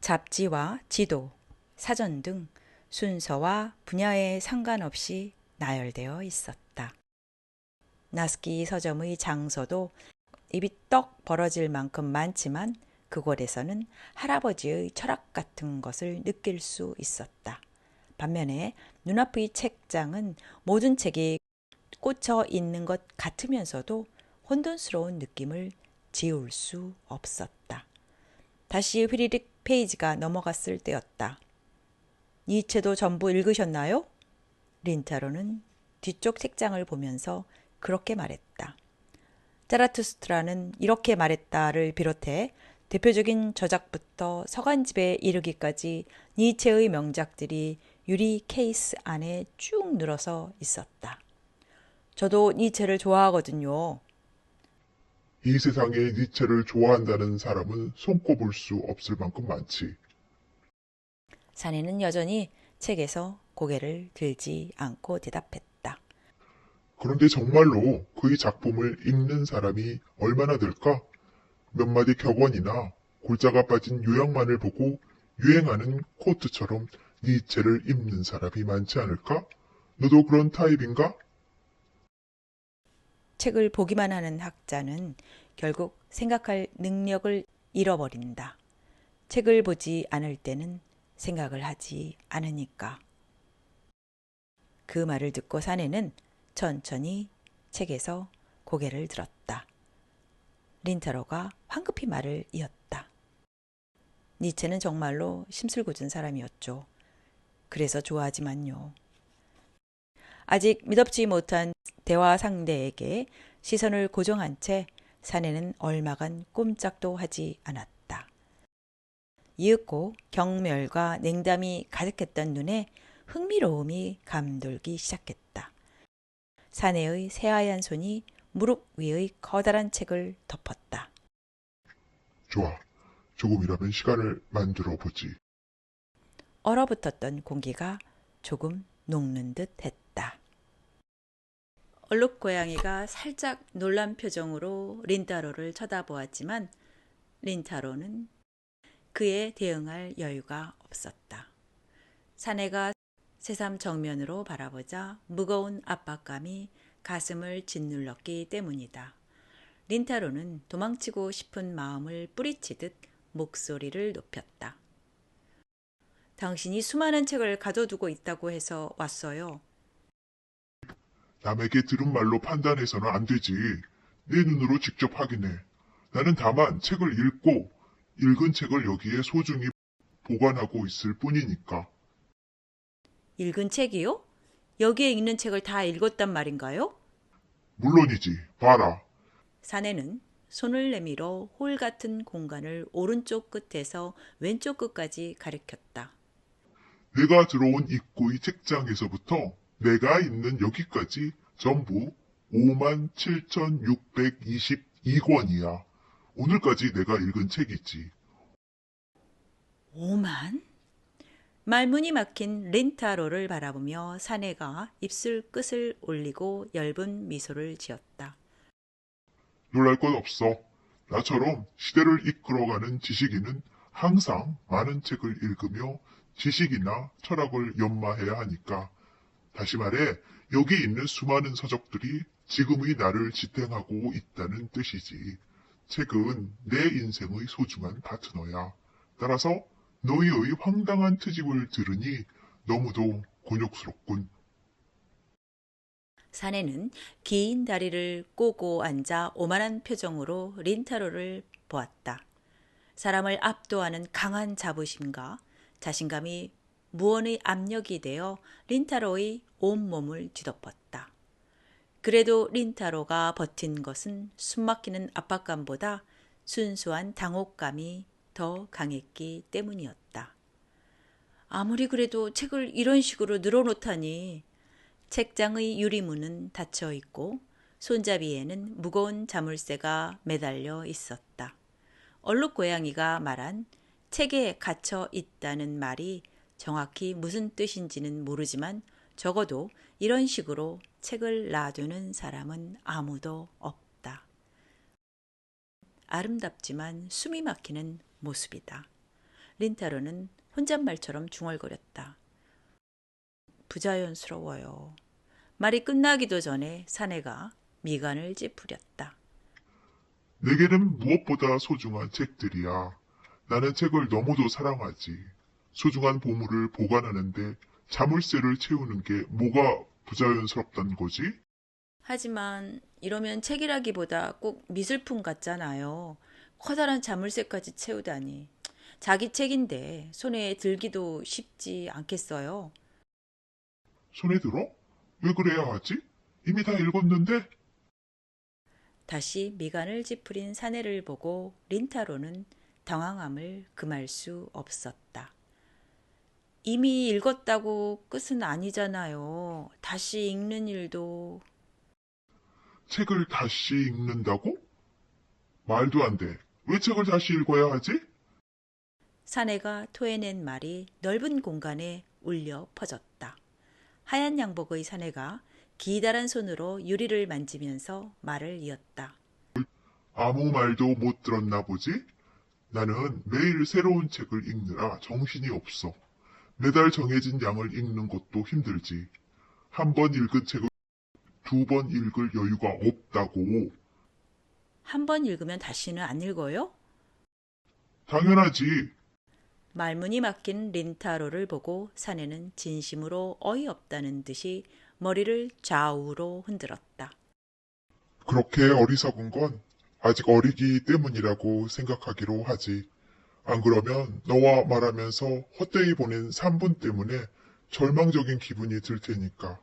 잡지와 지도, 사전 등 순서와 분야에 상관없이 나열되어 있었다. 나스키 서점의 장소도 입이 떡 벌어질 만큼 많지만 그곳에서는 할아버지의 철학 같은 것을 느낄 수 있었다. 반면에 눈앞의 책장은 모든 책이 꽂혀 있는 것 같으면서도 혼돈스러운 느낌을 지울 수 없었다. 다시 휘리릭 페이지가 넘어갔을 때였다. 니체도 전부 읽으셨나요? 린타로는 뒤쪽 책장을 보면서 그렇게 말했다. 자라투스트라는 이렇게 말했다를 비롯해 대표적인 저작부터 서간집에 이르기까지 니체의 명작들이 유리 케이스 안에 쭉 늘어서 있었다. 저도 니체를 좋아하거든요. 이 세상에 니체를 좋아한다는 사람은 손꼽을 수 없을 만큼 많지. 사내는 여전히 책에서 고개를 들지 않고 대답했다. 그런데 정말로 그의 작품을 읽는 사람이 얼마나 될까? 몇 마디 격언이나 골자가 빠진 요약만을 보고 유행하는 코트처럼 니체를 입는 사람이 많지 않을까? 너도 그런 타입인가? 책을 보기만 하는 학자는 결국 생각할 능력을 잃어버린다. 책을 보지 않을 때는 생각을 하지 않으니까. 그 말을 듣고 사내는 천천히 책에서 고개를 들었다. 린타로가 황급히 말을 이었다. 니체는 정말로 심술궂은 사람이었죠. 그래서 좋아하지만요. 아직 미덥지 못한 대화 상대에게 시선을 고정한 채 사내는 얼마간 꼼짝도 하지 않았다. 이윽고 경멸과 냉담이 가득했던 눈에 흥미로움이 감돌기 시작했다. 사내의 새하얀 손이 무릎 위의 커다란 책을 덮었다. 좋아. 조금이라면 시간을 만들어 보지. 얼어붙었던 공기가 조금 녹는 듯 했다. 얼룩고양이가 살짝 놀란 표정으로 린타로를 쳐다보았지만 린타로는 그에 대응할 여유가 없었다. 사내가 새삼 정면으로 바라보자 무거운 압박감이 가슴을 짓눌렀기 때문이다. 린타로는 도망치고 싶은 마음을 뿌리치듯 목소리를 높였다. 당신이 수많은 책을 가둬두고 있다고 해서 왔어요. 남에게 들은 말로 판단해서는 안 되지. 내 눈으로 직접 확인해. 나는 다만 책을 읽고 읽은 책을 여기에 소중히 보관하고 있을 뿐이니까. 읽은 책이요? 여기에 있는 책을 다 읽었단 말인가요? 물론이지. 봐라. 사내는 손을 내밀어 홀 같은 공간을 오른쪽 끝에서 왼쪽 끝까지 가리켰다. 내가 들어온 입구의 책장에서부터 내가 있는 여기까지 전부 57,622권이야. 오늘까지 내가 읽은 책이지. 5만? 말문이 막힌 린타로를 바라보며 사내가 입술 끝을 올리고 엷은 미소를 지었다. 놀랄 건 없어. 나처럼 시대를 이끌어가는 지식인은 항상 많은 책을 읽으며 지식이나 철학을 연마해야 하니까. 다시 말해, 여기 있는 수많은 서적들이 지금의 나를 지탱하고 있다는 뜻이지. 책은 내 인생의 소중한 파트너야. 따라서 너희의 황당한 트집을 들으니 너무도 곤욕스럽군. 사내는 긴 다리를 꼬고 앉아 오만한 표정으로 린타로를 보았다. 사람을 압도하는 강한 자부심과 자신감이 무언의 압력이 되어 린타로의 온몸을 뒤덮었다. 그래도 린타로가 버틴 것은 숨막히는 압박감보다 순수한 당혹감이 더 강했기 때문이었다. 아무리 그래도 책을 이런 식으로 늘어놓다니. 책장의 유리문은 닫혀 있고 손잡이에는 무거운 자물쇠가 매달려 있었다. 얼룩 고양이가 말한 책에 갇혀 있다는 말이 정확히 무슨 뜻인지는 모르지만 적어도 이런 식으로 책을 놔두는 사람은 아무도 없다. 아름답지만 숨이 막히는 모습이다. 린타로는 혼잣말처럼 중얼거렸다. 부자연스러워요. 말이 끝나기도 전에 사내가 미간을 찌푸렸다. 내게는 무엇보다 소중한 책들이야. 나는 책을 너무도 사랑하지. 소중한 보물을 보관하는데 자물쇠를 채우는 게 뭐가 부자연스럽단 거지? 하지만 이러면 책이라기보다 꼭 미술품 같잖아요. 커다란 자물쇠까지 채우다니. 자기 책인데 손에 들기도 쉽지 않겠어요? 손에 들어? 왜 그래야 하지? 이미 다 읽었는데? 다시 미간을 찌푸린 사내를 보고 린타로는 당황함을 금할 수 없었다. 이미 읽었다고 끝은 아니잖아요. 다시 읽는 일도. 책을 다시 읽는다고? 말도 안 돼. 왜 책을 다시 읽어야 하지? 사내가 토해낸 말이 넓은 공간에 울려 퍼졌다. 하얀 양복의 사내가 기다란 손으로 유리를 만지면서 말을 이었다. 아무 말도 못 들었나 보지? 나는 매일 새로운 책을 읽느라 정신이 없어. 매달 정해진 양을 읽는 것도 힘들지. 한 번 읽은 책을 2번 읽을 여유가 없다고. 한 번 읽으면 다시는 안 읽어요? 당연하지. 말문이 막힌 린타로를 보고 사내는 진심으로 어이없다는 듯이 머리를 좌우로 흔들었다. 그렇게 어리석은 건 아직 어리기 때문이라고 생각하기로 하지. 안 그러면 너와 말하면서 헛되이 보낸 3분 때문에 절망적인 기분이 들 테니까.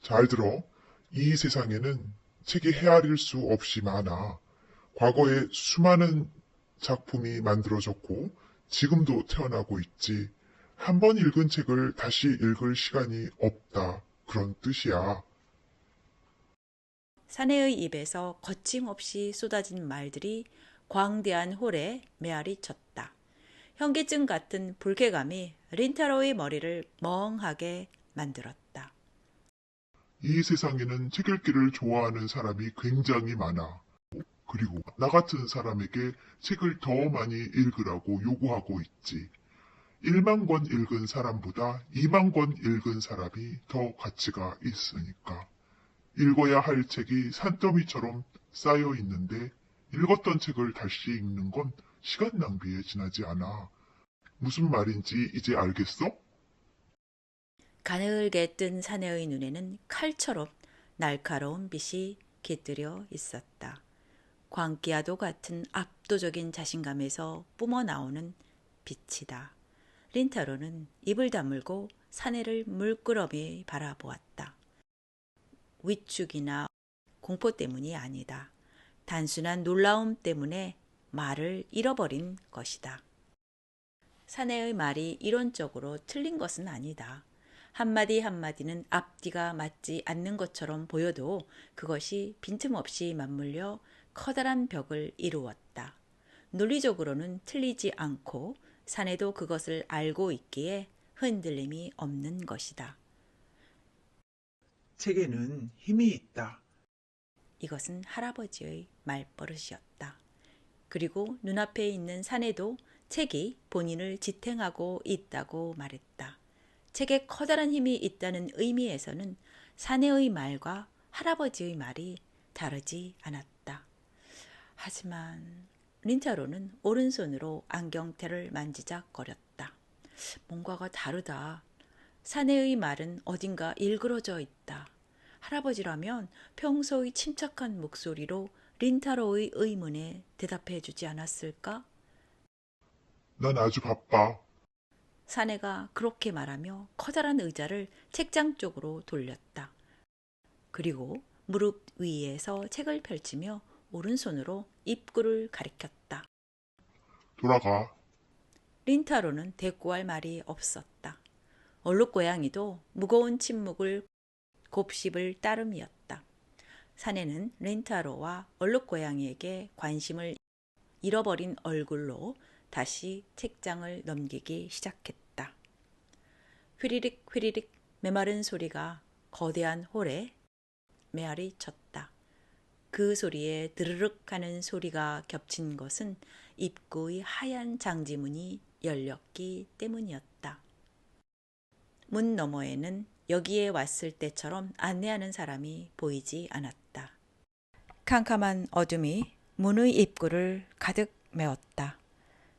잘 들어. 이 세상에는 책이 헤아릴 수 없이 많아. 과거에 수많은 작품이 만들어졌고 지금도 태어나고 있지. 한 번 읽은 책을 다시 읽을 시간이 없다. 그런 뜻이야. 사내의 입에서 거침없이 쏟아진 말들이 광대한 홀에 메아리 쳤다. 현기증 같은 불쾌감이 린타로의 머리를 멍하게 만들었다. 이 세상에는 책 읽기를 좋아하는 사람이 굉장히 많아. 그리고 나 같은 사람에게 책을 더 많이 읽으라고 요구하고 있지. 1만 권 읽은 사람보다 2만 권 읽은 사람이 더 가치가 있으니까. 읽어야 할 책이 산더미처럼 쌓여 있는데 읽었던 책을 다시 읽는 건 시간 낭비에 지나지 않아. 무슨 말인지 이제 알겠어? 가늘게 뜬 사내의 눈에는 칼처럼 날카로운 빛이 깃들여 있었다. 광기와도 같은 압도적인 자신감에서 뿜어나오는 빛이다. 린타로는 입을 다물고 사내를 물끄러미 바라보았다. 위축이나 공포 때문이 아니다. 단순한 놀라움 때문에 말을 잃어버린 것이다. 사내의 말이 이론적으로 틀린 것은 아니다. 한마디 한마디는 앞뒤가 맞지 않는 것처럼 보여도 그것이 빈틈없이 맞물려 커다란 벽을 이루었다. 논리적으로는 틀리지 않고 사내도 그것을 알고 있기에 흔들림이 없는 것이다. 책에는 힘이 있다. 이것은 할아버지의 말버릇이었다. 그리고 눈앞에 있는 사내도 책이 본인을 지탱하고 있다고 말했다. 책에 커다란 힘이 있다는 의미에서는 사내의 말과 할아버지의 말이 다르지 않았다. 하지만 린타로는 오른손으로 안경테를 만지작거렸다. 뭔가가 다르다. 사내의 말은 어딘가 일그러져 있다. 할아버지라면 평소의 침착한 목소리로 린타로의 의문에 대답해 주지 않았을까? 난 아주 바빠. 사내가 그렇게 말하며 커다란 의자를 책장 쪽으로 돌렸다. 그리고 무릎 위에서 책을 펼치며 오른손으로 입구를 가리켰다. 돌아가. 린타로는 대꾸할 말이 없었다. 얼룩고양이도 무거운 침묵을 곱씹을 따름이었다. 사내는 린타로와 얼룩고양이에게 관심을 잃어버린 얼굴로 다시 책장을 넘기기 시작했다. 휘리릭 휘리릭 메마른 소리가 거대한 홀에 메아리 쳤다. 그 소리에 드르륵 하는 소리가 겹친 것은 입구의 하얀 장지문이 열렸기 때문이었다. 문 너머에는 여기에 왔을 때처럼 안내하는 사람이 보이지 않았다. 캄캄한 어둠이 문의 입구를 가득 메웠다.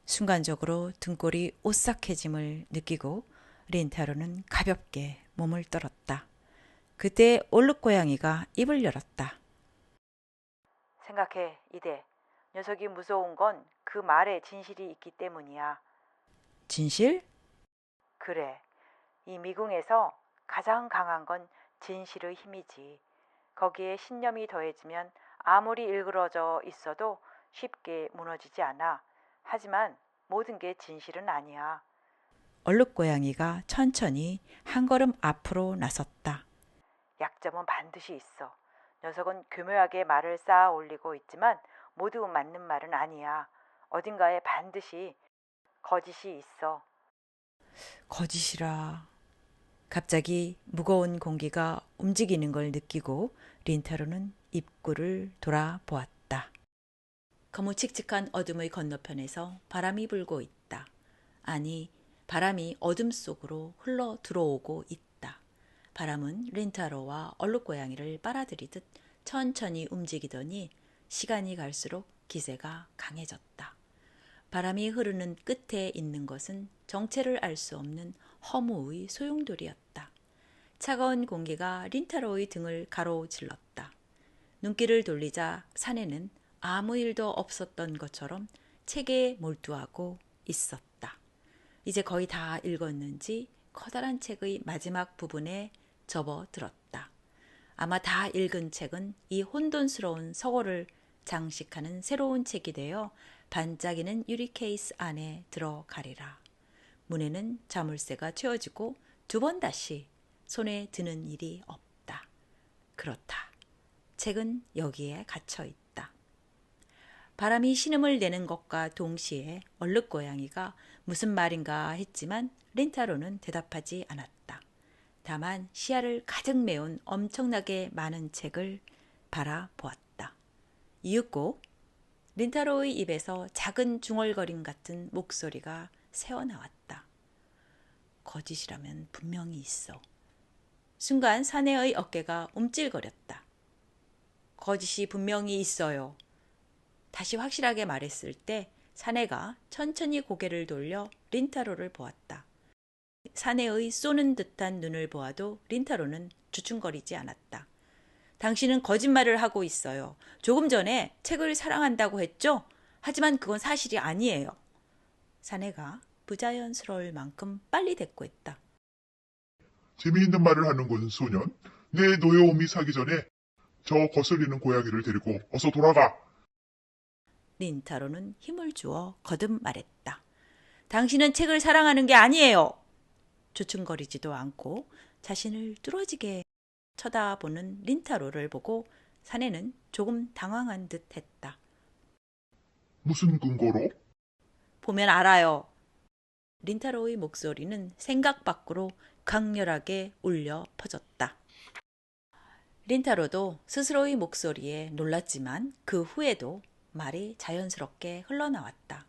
순간적으로 등골이 오싹해짐을 느끼고 린타로는 가볍게 몸을 떨었다. 그때 얼룩고양이가 입을 열었다. 생각해, 이대. 녀석이 무서운 건 그 말에 진실이 있기 때문이야. 진실? 그래. 이 미궁에서 가장 강한 건 진실의 힘이지. 거기에 신념이 더해지면 아무리 일그러져 있어도 쉽게 무너지지 않아. 하지만 모든 게 진실은 아니야. 얼룩고양이가 천천히 한 걸음 앞으로 나섰다. 약점은 반드시 있어. 녀석은 교묘하게 말을 쌓아 올리고 있지만 모두 맞는 말은 아니야. 어딘가에 반드시 거짓이 있어. 거짓이라. 갑자기 무거운 공기가 움직이는 걸 느끼고 린타로는 입구를 돌아보았다. 거무칙칙한 어둠의 건너편에서 바람이 불고 있다. 아니, 바람이 어둠 속으로 흘러 들어오고 있다. 바람은 린타로와 얼룩고양이를 빨아들이듯 천천히 움직이더니 시간이 갈수록 기세가 강해졌다. 바람이 흐르는 끝에 있는 것은 정체를 알 수 없는 허무의 소용돌이였다. 차가운 공기가 린타로의 등을 가로질렀다. 눈길을 돌리자 사내는 아무 일도 없었던 것처럼 책에 몰두하고 있었다. 이제 거의 다 읽었는지 커다란 책의 마지막 부분에 접어들었다. 아마 다 읽은 책은 이 혼돈스러운 서고를 장식하는 새로운 책이 되어 반짝이는 유리 케이스 안에 들어가리라. 문에는 자물쇠가 채워지고 2번 다시 손에 드는 일이 없다. 그렇다. 책은 여기에 갇혀 있다. 바람이 신음을 내는 것과 동시에 얼룩고양이가 무슨 말인가 했지만 린타로는 대답하지 않았다. 다만 시야를 가득 메운 엄청나게 많은 책을 바라보았다. 이윽고 린타로의 입에서 작은 중얼거림 같은 목소리가 새어나왔다. 거짓이라면 분명히 있어. 순간 사내의 어깨가 움찔거렸다. 거짓이 분명히 있어요. 다시 확실하게 말했을 때 사내가 천천히 고개를 돌려 린타로를 보았다. 사내의 쏘는 듯한 눈을 보아도 린타로는 주춤거리지 않았다. 당신은 거짓말을 하고 있어요. 조금 전에 책을 사랑한다고 했죠? 하지만 그건 사실이 아니에요. 사내가 부자연스러울 만큼 빨리 대꾸했다. 재미있는 말을 하는군, 소년. 내 노여움이 사기 전에 저 거슬리는 고양이를 데리고 어서 돌아가. 린타로는 힘을 주어 거듭 말했다. 당신은 책을 사랑하는 게 아니에요. 주춤거리지도 않고 자신을 뚫어지게 쳐다보는 린타로를 보고 사내는 조금 당황한 듯 했다. 무슨 근거로? 보면 알아요. 린타로의 목소리는 생각 밖으로 강렬하게 울려 퍼졌다. 린타로도 스스로의 목소리에 놀랐지만 그 후에도 말이 자연스럽게 흘러나왔다.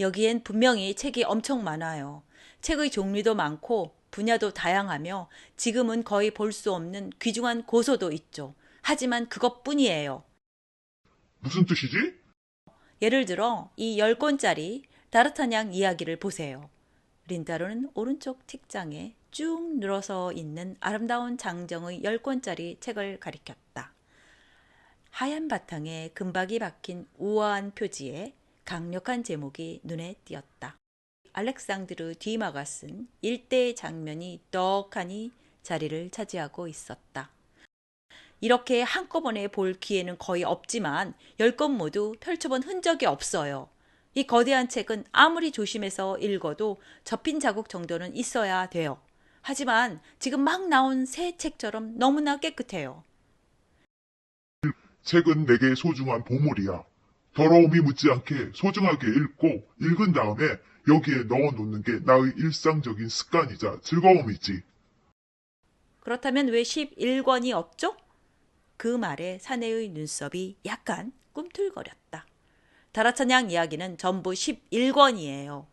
여기엔 분명히 책이 엄청 많아요. 책의 종류도 많고 분야도 다양하며 지금은 거의 볼 수 없는 귀중한 고서도 있죠. 하지만 그것뿐이에요. 무슨 뜻이지? 예를 들어 이 10권짜리 다르타냥 이야기를 보세요. 린타로는 오른쪽 책장에 쭉 늘어서 있는 아름다운 장정의 10권짜리 책을 가리켰다. 하얀 바탕에 금박이 박힌 우아한 표지에 강력한 제목이 눈에 띄었다. 알렉산드르 뒤마가 쓴 일대의 장면이 떡하니 자리를 차지하고 있었다. 이렇게 한꺼번에 볼 기회는 거의 없지만 10권 모두 펼쳐본 흔적이 없어요. 이 거대한 책은 아무리 조심해서 읽어도 접힌 자국 정도는 있어야 돼요. 하지만 지금 막 나온 새 책처럼 너무나 깨끗해요. 책은 내게 소중한 보물이야. 더러움이 묻지 않게 소중하게 읽고 읽은 다음에 여기에 넣어놓는 게 나의 일상적인 습관이자 즐거움이지. 그렇다면 왜 11권이 없죠? 그 말에 사내의 눈썹이 약간 꿈틀거렸다. 다라차냥 이야기는 전부 11권이에요.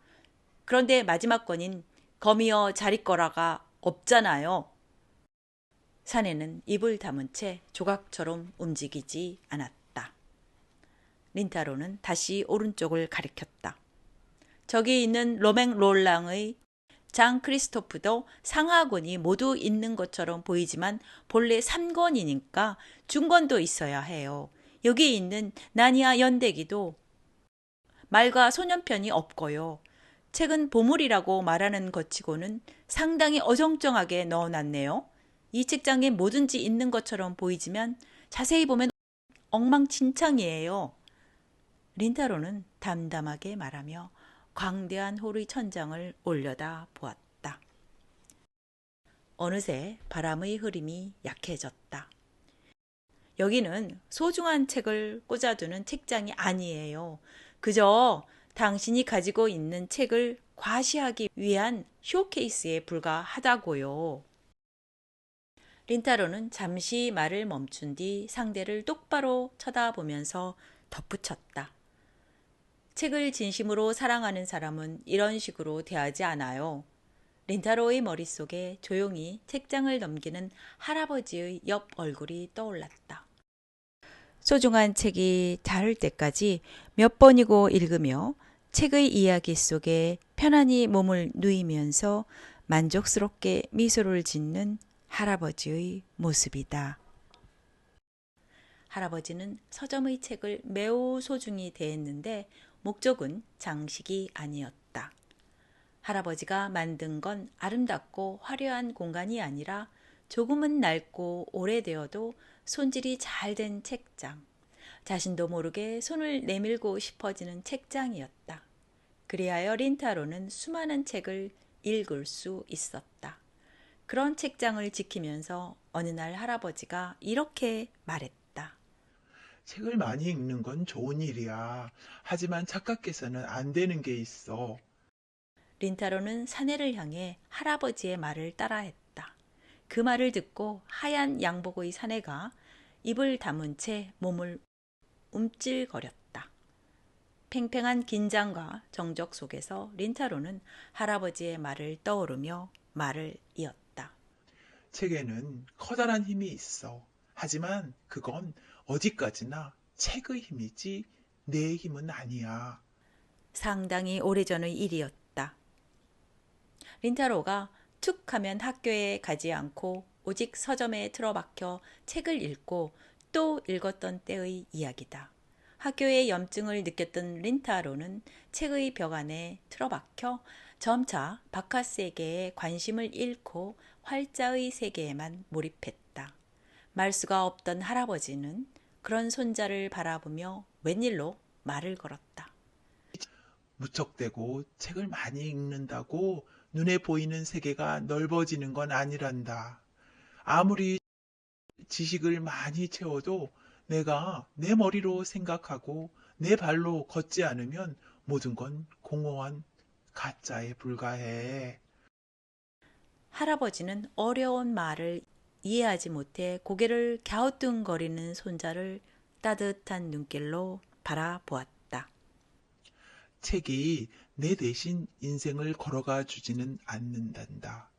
그런데 마지막 권인 거미여 자리거라가 없잖아요. 사내는 입을 다문 채 조각처럼 움직이지 않았다. 린타로는 다시 오른쪽을 가리켰다. 저기 있는 로맹 롤랑의 장 크리스토프도 상하권이 모두 있는 것처럼 보이지만 본래 3권이니까 중권도 있어야 해요. 여기 있는 나니아 연대기도 말과 소년편이 없고요. 책은 보물이라고 말하는 것치고는 상당히 어정쩡하게 넣어놨네요. 이 책장에 뭐든지 있는 것처럼 보이지만 자세히 보면 엉망진창이에요. 린타로는 담담하게 말하며 광대한 홀의 천장을 올려다 보았다. 어느새 바람의 흐름이 약해졌다. 여기는 소중한 책을 꽂아두는 책장이 아니에요. 그저 당신이 가지고 있는 책을 과시하기 위한 쇼케이스에 불과하다고요. 린타로는 잠시 말을 멈춘 뒤 상대를 똑바로 쳐다보면서 덧붙였다. 책을 진심으로 사랑하는 사람은 이런 식으로 대하지 않아요. 린타로의 머릿속에 조용히 책장을 넘기는 할아버지의 옆 얼굴이 떠올랐다. 소중한 책이 닿을 때까지 몇 번이고 읽으며 책의 이야기 속에 편안히 몸을 누이면서 만족스럽게 미소를 짓는 할아버지의 모습이다. 할아버지는 서점의 책을 매우 소중히 대했는데 목적은 장식이 아니었다. 할아버지가 만든 건 아름답고 화려한 공간이 아니라 조금은 낡고 오래되어도 손질이 잘 된 책장. 자신도 모르게 손을 내밀고 싶어지는 책장이었다. 그리하여 린타로는 수많은 책을 읽을 수 있었다. 그런 책장을 지키면서 어느 날 할아버지가 이렇게 말했다. 책을 많이 읽는 건 좋은 일이야. 하지만 착각해서는 안 되는 게 있어. 린타로는 사내를 향해 할아버지의 말을 따라했다. 그 말을 듣고 하얀 양복의 사내가 입을 다문 채 몸을 움찔거렸다. 팽팽한 긴장과 정적 속에서 린타로는 할아버지의 말을 떠오르며 말을 이었다. 책에는 커다란 힘이 있어. 하지만 그건 어디까지나 책의 힘이지 내 힘은 아니야. 상당히 오래전의 일이었다. 린타로가 툭 하면 학교에 가지 않고 오직 서점에 틀어박혀 책을 읽고 또 읽었던 때의 이야기다. 학교의 염증을 느꼈던 린타로는 책의 벽 안에 틀어박혀 점차 바깥 세계에 관심을 잃고 활자의 세계에만 몰입했다. 말 수가 없던 할아버지는 그런 손자를 바라보며 웬일로 말을 걸었다. 무척대고 책을 많이 읽는다고 눈에 보이는 세계가 넓어지는 건 아니란다. 아무리 지식을 많이 채워도 내가 내 머리로 생각하고 내 발로 걷지 않으면 모든 건 공허한 가짜에 불과해. 할아버지는 어려운 말을 이해하지 못해 고개를 갸우뚱거리는 손자를 따뜻한 눈길로 바라보았다. 책이 내 대신 인생을 걸어가 주지는 않는단다.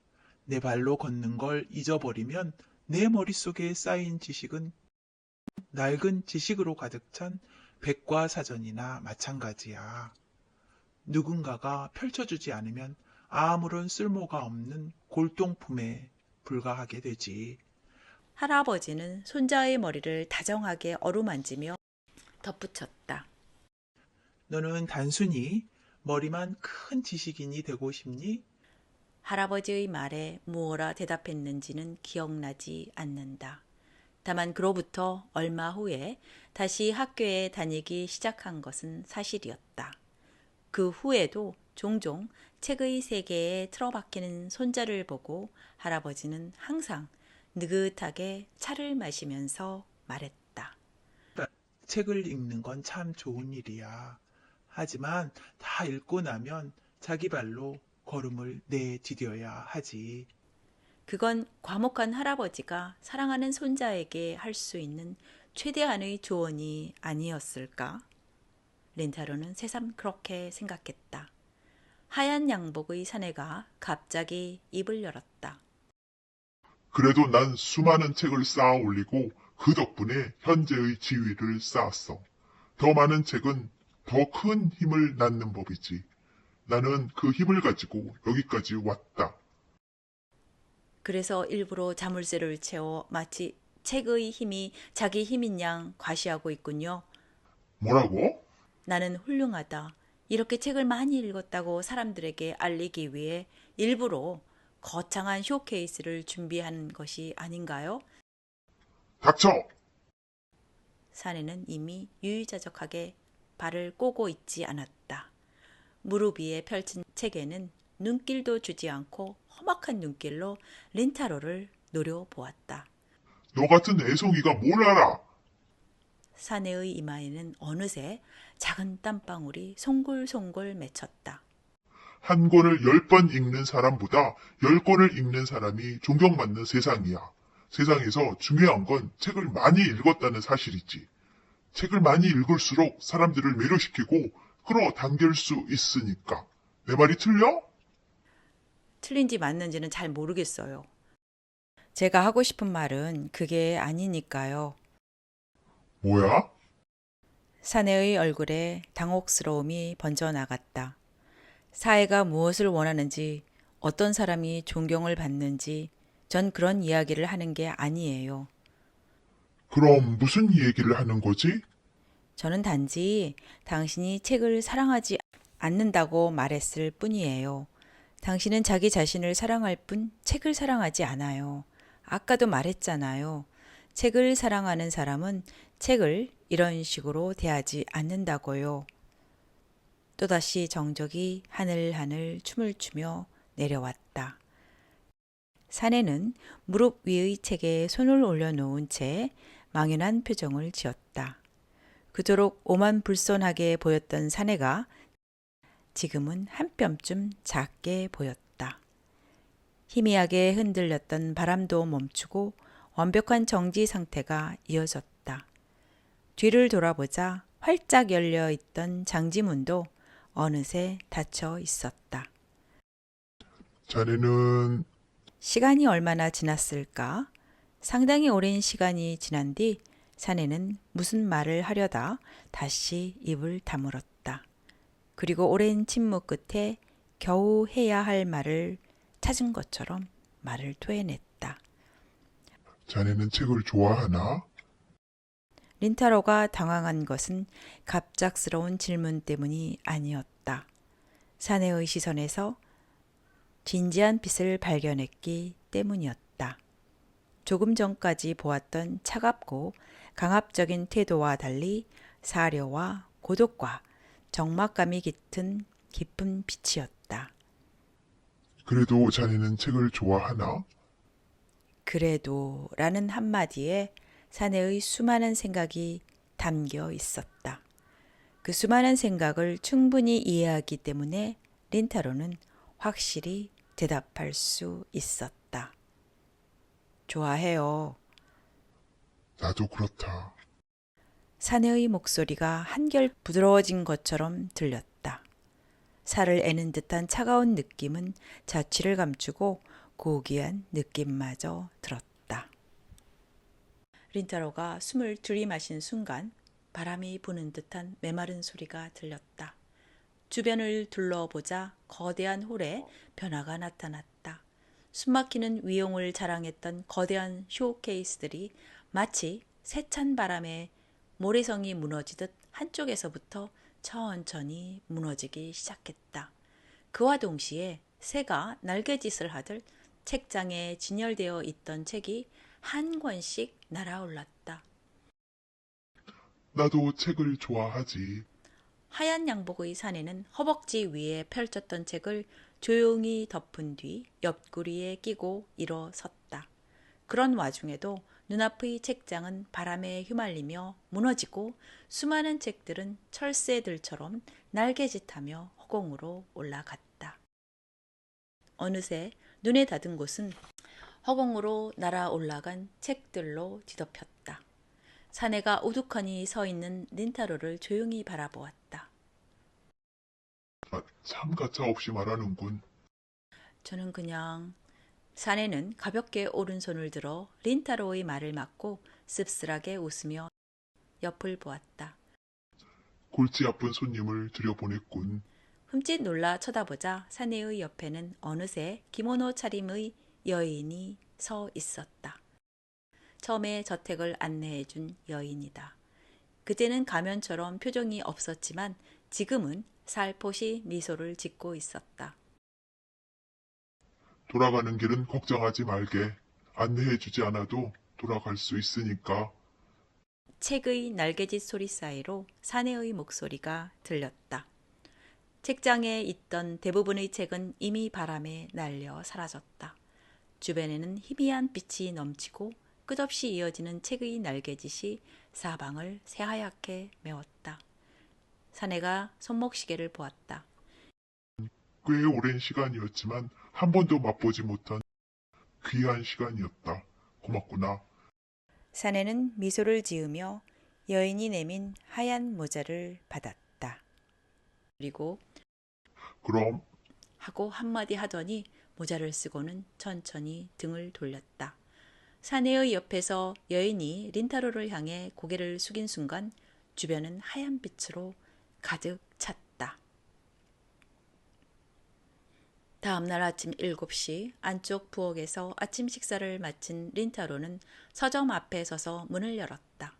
내 발로 걷는 걸 잊어버리면 내 머릿속에 쌓인 지식은 낡은 지식으로 가득 찬 백과사전이나 마찬가지야. 누군가가 펼쳐주지 않으면 아무런 쓸모가 없는 골동품에 불과하게 되지. 할아버지는 손자의 머리를 다정하게 어루만지며 덧붙였다. 너는 단순히 머리만 큰 지식인이 되고 싶니? 할아버지의 말에 무엇라 대답했는지는 기억나지 않는다. 다만 그로부터 얼마 후에 다시 학교에 다니기 시작한 것은 사실이었다. 그 후에도 종종 책의 세계에 틀어박히는 손자를 보고 할아버지는 항상 느긋하게 차를 마시면서 말했다. 책을 읽는 건 참 좋은 일이야. 하지만 다 읽고 나면 자기 발로 걸음을 내디뎌야 하지. 그건 과묵한 할아버지가 사랑하는 손자에게 할 수 있는 최대한의 조언이 아니었을까? 린타로는 새삼 그렇게 생각했다. 하얀 양복의 사내가 갑자기 입을 열었다. 그래도 난 수많은 책을 쌓아 올리고 그 덕분에 현재의 지위를 쌓았어. 더 많은 책은 더 큰 힘을 낳는 법이지. 나는 그 힘을 가지고 여기까지 왔다. 그래서 일부러 자물쇠를 채워 마치 책의 힘이 자기 힘인 양 과시하고 있군요. 뭐라고? 나는 훌륭하다. 이렇게 책을 많이 읽었다고 사람들에게 알리기 위해 일부러 거창한 쇼케이스를 준비한 것이 아닌가요? 닥쳐! 사내는 이미 유유자적하게 발을 꼬고 있지 않았다. 무릎 위에 펼친 책에는 눈길도 주지 않고 험악한 눈길로 린타로를 노려보았다. 너 같은 애송이가 뭘 알아? 사내의 이마에는 어느새 작은 땀방울이 송골송골 맺혔다. 한 권을 10번 읽는 사람보다 10권을 읽는 사람이 존경받는 세상이야. 세상에서 중요한 건 책을 많이 읽었다는 사실이지. 책을 많이 읽을수록 사람들을 매료시키고 끌어당길 수 있으니까. 내 말이 틀려? 틀린지 맞는지는 잘 모르겠어요. 제가 하고 싶은 말은 그게 아니니까요. 뭐야? 사내의 얼굴에 당혹스러움이 번져나갔다. 사회가 무엇을 원하는지, 어떤 사람이 존경을 받는지, 전 그런 이야기를 하는 게 아니에요. 그럼 무슨 얘기를 하는 거지? 저는 단지 당신이 책을 사랑하지 않는다고 말했을 뿐이에요. 당신은 자기 자신을 사랑할 뿐 책을 사랑하지 않아요. 아까도 말했잖아요. 책을 사랑하는 사람은 책을 이런 식으로 대하지 않는다고요. 또다시 정적이 하늘하늘 춤을 추며 내려왔다. 사내는 무릎 위의 책에 손을 올려놓은 채 망연한 표정을 지었다. 그토록 오만불손하게 보였던 사내가 지금은 한 뼘쯤 작게 보였다. 희미하게 흔들렸던 바람도 멈추고 완벽한 정지 상태가 이어졌다. 뒤를 돌아보자 활짝 열려 있던 장지문도 어느새 닫혀 있었다. 자네는 시간이 얼마나 지났을까? 상당히 오랜 시간이 지난 뒤 사내는 무슨 말을 하려다 다시 입을 다물었다. 그리고 오랜 침묵 끝에 겨우 해야 할 말을 찾은 것처럼 말을 토해냈다. 자네는 책을 좋아하나? 린타로가 당황한 것은 갑작스러운 질문 때문이 아니었다. 사내의 시선에서 진지한 빛을 발견했기 때문이었다. 조금 전까지 보았던 차갑고 강압적인 태도와 달리 사려와 고독과 적막감이 깃든 깊은 빛이었다. 그래도 자네는 책을 좋아하나? 그래도 라는 한마디에 사내의 수많은 생각이 담겨 있었다. 그 수많은 생각을 충분히 이해하기 때문에 린타로는 확실히 대답할 수 있었다. 좋아해요. 나도 그렇다. 사내의 목소리가 한결 부드러워진 것처럼 들렸다. 살을 애는 듯한 차가운 느낌은 자취를 감추고 고귀한 느낌마저 들었다. 린타로가 숨을 들이마신 순간 바람이 부는 듯한 메마른 소리가 들렸다. 주변을 둘러보자 거대한 홀에 변화가 나타났다. 숨막히는 위용을 자랑했던 거대한 쇼케이스들이 마치 세찬 바람에 모래성이 무너지듯 한쪽에서부터 천천히 무너지기 시작했다. 그와 동시에 새가 날개짓을 하듯 책장에 진열되어 있던 책이 한 권씩 날아올랐다. 나도 책을 좋아하지. 하얀 양복의 사내는 허벅지 위에 펼쳤던 책을 조용히 덮은 뒤 옆구리에 끼고 일어섰다. 그런 와중에도 눈앞의 책장은 바람에 휘말리며 무너지고 수많은 책들은 철새들처럼 날개짓하며 허공으로 올라갔다. 어느새 눈에 닿은 곳은 허공으로 날아올라간 책들로 뒤덮였다. 사내가 우두커니 서 있는 린타로를 조용히 바라보았다. 참 가차없이 말하는군. 저는 그냥... 사내는 가볍게 오른손을 들어 린타로의 말을 막고 씁쓸하게 웃으며 옆을 보았다. 골치 아픈 손님을 들여보냈군. 흠칫 놀라 쳐다보자 사내의 옆에는 어느새 기모노 차림의 여인이 서 있었다. 처음에 저택을 안내해준 여인이다. 그때는 가면처럼 표정이 없었지만 지금은 살포시 미소를 짓고 있었다. 돌아가는 길은 걱정하지 말게. 안내해주지 않아도 돌아갈 수 있으니까. 책의 날개짓 소리 사이로 사내의 목소리가 들렸다. 책장에 있던 대부분의 책은 이미 바람에 날려 사라졌다. 주변에는 희미한 빛이 넘치고 끝없이 이어지는 책의 날개짓이 사방을 새하얗게 메웠다. 사내가 손목시계를 보았다. 꽤 오랜 시간이었지만 한 번도 맛보지 못한 귀한 시간이었다. 고맙구나. 사내는 미소를 지으며 여인이 내민 하얀 모자를 받았다. 그리고 그럼 하고 한마디 하더니 모자를 쓰고는 천천히 등을 돌렸다. 사내의 옆에서 여인이 린타로를 향해 고개를 숙인 순간 주변은 하얀 빛으로 가득 찼다. 다음날 아침 7시 안쪽 부엌에서 아침 식사를 마친 린타로는 서점 앞에 서서 문을 열었다.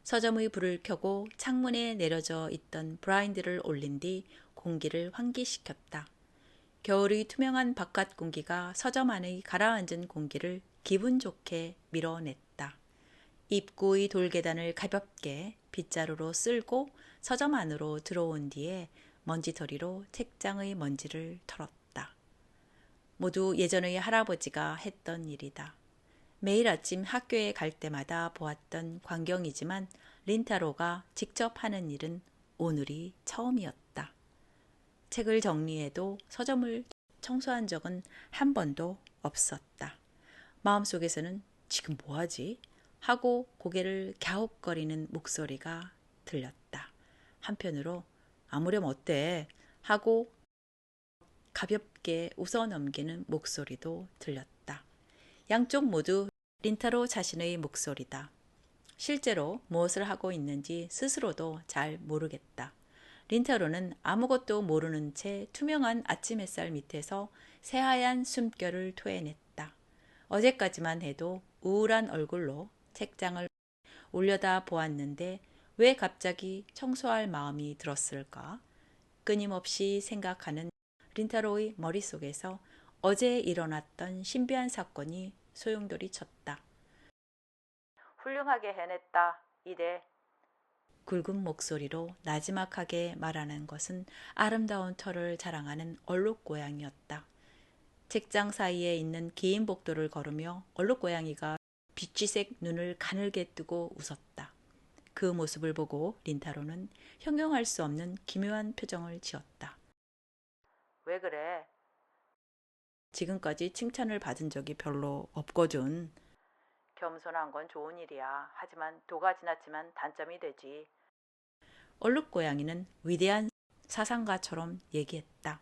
서점의 불을 켜고 창문에 내려져 있던 블라인드를 올린 뒤 공기를 환기시켰다. 겨울의 투명한 바깥 공기가 서점 안의 가라앉은 공기를 기분 좋게 밀어냈다. 입구의 돌계단을 가볍게 빗자루로 쓸고 서점 안으로 들어온 뒤에 먼지털이로 책장의 먼지를 털었다. 모두 예전의 할아버지가 했던 일이다. 매일 아침 학교에 갈 때마다 보았던 광경이지만 린타로가 직접 하는 일은 오늘이 처음이었다. 책을 정리해도 서점을 청소한 적은 한 번도 없었다. 마음속에서는 지금 뭐하지? 하고 고개를 갸웃거리는 목소리가 들렸다. 한편으로 아무렴 어때? 하고 가볍게 웃어넘기는 목소리도 들렸다. 양쪽 모두 린타로 자신의 목소리다. 실제로 무엇을 하고 있는지 스스로도 잘 모르겠다. 린타로는 아무것도 모르는 채 투명한 아침 햇살 밑에서 새하얀 숨결을 토해냈다. 어제까지만 해도 우울한 얼굴로 책장을 올려다 보았는데 왜 갑자기 청소할 마음이 들었을까? 끊임없이 생각하는 린타로의 머릿속에서 어제 일어났던 신비한 사건이 소용돌이 쳤다. 훌륭하게 해냈다, 이래. 굵은 목소리로 나지막하게 말하는 것은 아름다운 털을 자랑하는 얼룩고양이였다. 책장 사이에 있는 긴 복도를 걸으며 얼룩고양이가 빛쥐색 눈을 가늘게 뜨고 웃었다. 그 모습을 보고 린타로는 형용할 수 없는 기묘한 표정을 지었다. 왜 그래? 지금까지 칭찬을 받은 적이 별로 없거든. 겸손한 건 좋은 일이야. 하지만 도가 지났지만 단점이 되지. 얼룩고양이는 위대한 사상가처럼 얘기했다.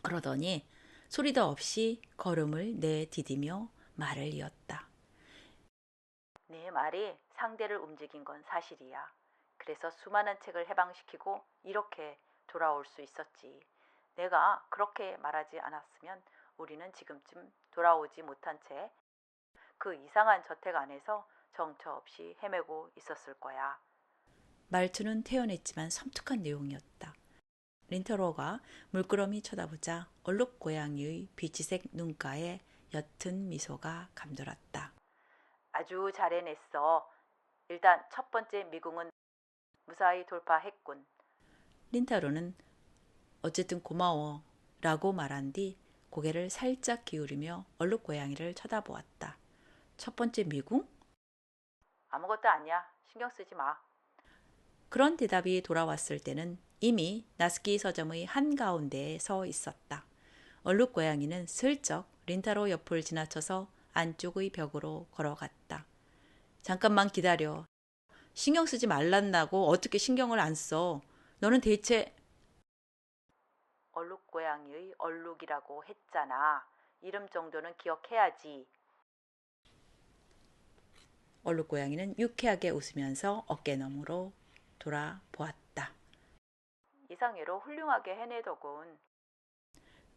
그러더니 소리도 없이 걸음을 내디디며 말을 이었다. 네 말이 상대를 움직인 건 사실이야. 그래서 수많은 책을 해방시키고 이렇게 돌아올 수 있었지. 내가 그렇게 말하지 않았으면 우리는 지금쯤 돌아오지 못한 채 그 이상한 저택 안에서 정처 없이 헤매고 있었을 거야. 말투는 태연했지만 섬뜩한 내용이었다. 린타로가 물끄러미 쳐다보자 얼룩고양이의 비치색 눈가에 옅은 미소가 감돌았다. 아주 잘 해냈어. 일단 첫 번째 미궁은 무사히 돌파했군. 린타로는 어쨌든 고마워 라고 말한 뒤 고개를 살짝 기울이며 얼룩고양이를 쳐다보았다. 첫 번째 미궁? 아무것도 아니야. 신경 쓰지 마. 그런 대답이 돌아왔을 때는 이미 나스키 서점의 한가운데에 서 있었다. 얼룩고양이는 슬쩍 린타로 옆을 지나쳐서 안쪽의 벽으로 걸어갔다. 잠깐만 기다려. 신경 쓰지 말란다고 어떻게 신경을 안 써. 너는 대체... 얼룩고양이의 얼룩이라고 했잖아. 이름 정도는 기억해야지. 얼룩고양이는 유쾌하게 웃으면서 어깨너머로 돌아보았다. 이상해로 훌륭하게 해내더군.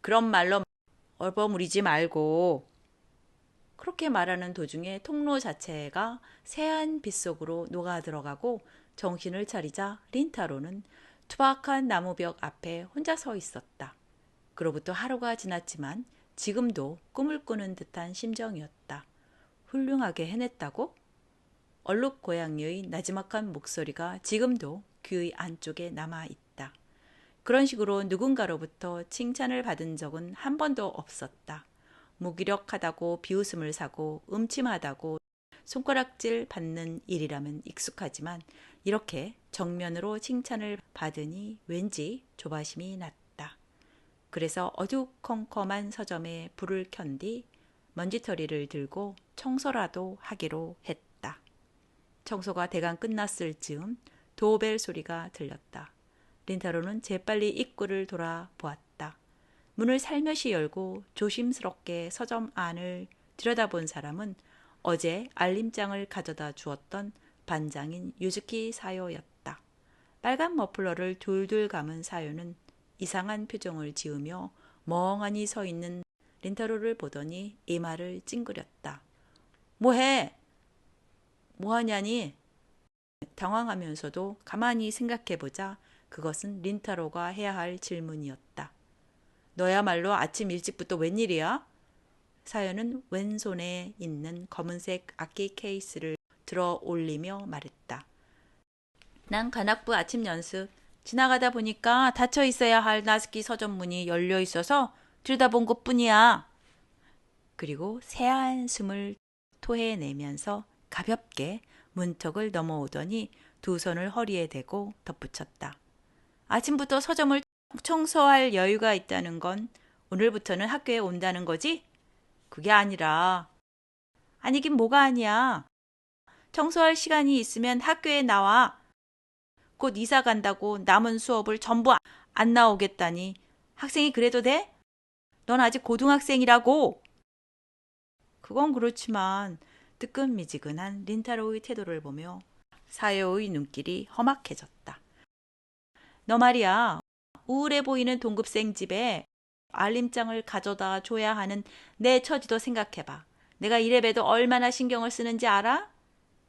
그런 말로 얼버무리지 말고. 그렇게 말하는 도중에 통로 자체가 새하얀 빛 속으로 녹아들어가고 정신을 차리자 린타로는 투박한 나무벽 앞에 혼자 서 있었다. 그로부터 하루가 지났지만 지금도 꿈을 꾸는 듯한 심정이었다. 훌륭하게 해냈다고? 얼룩고양이의 나지막한 목소리가 지금도 귀의 안쪽에 남아있다. 그런 식으로 누군가로부터 칭찬을 받은 적은 한 번도 없었다. 무기력하다고 비웃음을 사고 음침하다고 손가락질 받는 일이라면 익숙하지만 이렇게 정면으로 칭찬을 받으니 왠지 조바심이 났다. 그래서 어두컴컴한 서점에 불을 켠 뒤 먼지털이를 들고 청소라도 하기로 했다. 청소가 대강 끝났을 즈음 도벨 소리가 들렸다. 린타로는 재빨리 입구를 돌아보았다. 문을 살며시 열고 조심스럽게 서점 안을 들여다본 사람은 어제 알림장을 가져다 주었던 반장인 유즈키 사요였다. 빨간 머플러를 둘둘 감은 사요는 이상한 표정을 지으며 멍하니 서 있는 린타로를 보더니 이마를 찡그렸다. 뭐해? 뭐하냐니? 당황하면서도 가만히 생각해보자 그것은 린타로가 해야 할 질문이었다. 너야말로 아침 일찍부터 웬일이야? 사연은 왼손에 있는 검은색 악기 케이스를 들어 올리며 말했다. 난 관악부 아침 연습 지나가다 보니까 닫혀 있어야 할 나스키 서점 문이 열려 있어서 들여다본 것뿐이야. 그리고 새하얀 숨을 토해내면서 가볍게 문턱을 넘어오더니 두 손을 허리에 대고 덧붙였다. 아침부터 서점을 청소할 여유가 있다는 건 오늘부터는 학교에 온다는 거지? 그게 아니라. 아니긴 뭐가 아니야. 청소할 시간이 있으면 학교에 나와. 곧 이사 간다고 남은 수업을 전부 안 나오겠다니. 학생이 그래도 돼? 넌 아직 고등학생이라고. 그건 그렇지만 뜨끈미지근한 린타로의 태도를 보며 사요의 눈길이 험악해졌다. 너 말이야. 우울해 보이는 동급생 집에 알림장을 가져다 줘야 하는 내 처지도 생각해봐. 내가 이래봬도 얼마나 신경을 쓰는지 알아?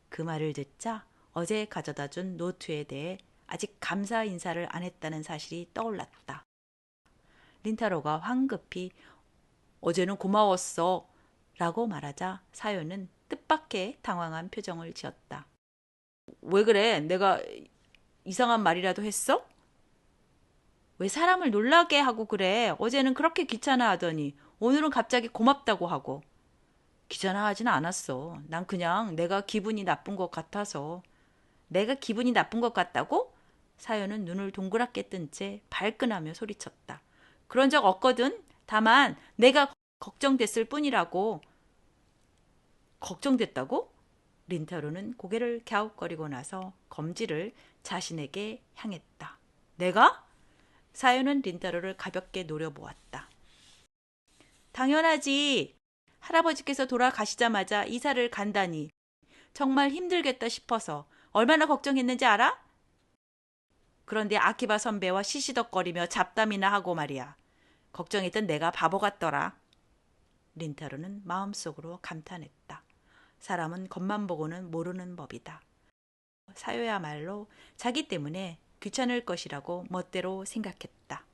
그 말을 듣자 어제 가져다 준 노트에 대해 아직 감사 인사를 안 했다는 사실이 떠올랐다. 린타로가 황급히 어제는 고마웠어 라고 말하자 사요는 뜻밖의 당황한 표정을 지었다. 왜 그래? 내가 이상한 말이라도 했어? 왜 사람을 놀라게 하고 그래? 어제는 그렇게 귀찮아 하더니 오늘은 갑자기 고맙다고 하고. 귀찮아하진 않았어. 난 그냥 내가 기분이 나쁜 것 같아서. 내가 기분이 나쁜 것 같다고? 사연은 눈을 동그랗게 뜬 채 발끈하며 소리쳤다. 그런 적 없거든. 다만 내가 걱정됐을 뿐이라고. 걱정됐다고? 린타로는 고개를 갸웃거리고 나서 검지를 자신에게 향했다. 내가? 사연은 린타로를 가볍게 노려보았다. 당연하지. 할아버지께서 돌아가시자마자 이사를 간다니. 정말 힘들겠다 싶어서 얼마나 걱정했는지 알아? 그런데 아키바 선배와 시시덕거리며 잡담이나 하고 말이야. 걱정했던 내가 바보 같더라. 린타로는 마음속으로 감탄했다. 사람은 겉만 보고는 모르는 법이다. 사요야말로 자기 때문에 귀찮을 것이라고 멋대로 생각했다.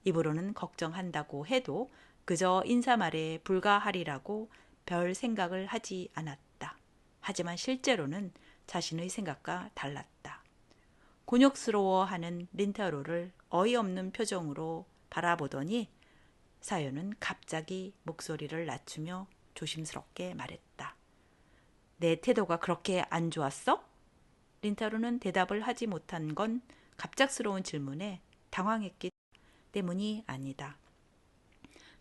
입으로는 걱정한다고 해도 그저 인사말에 불과하리라고 별 생각을 하지 않았다. 하지만 실제로는 자신의 생각과 달랐다. 곤욕스러워하는 린타로를 어이없는 표정으로 바라보더니 사요는 갑자기 목소리를 낮추며 조심스럽게 말했다. 내 태도가 그렇게 안 좋았어? 린타로는 대답을 하지 못한 건 갑작스러운 질문에 당황했기 때문이 아니다.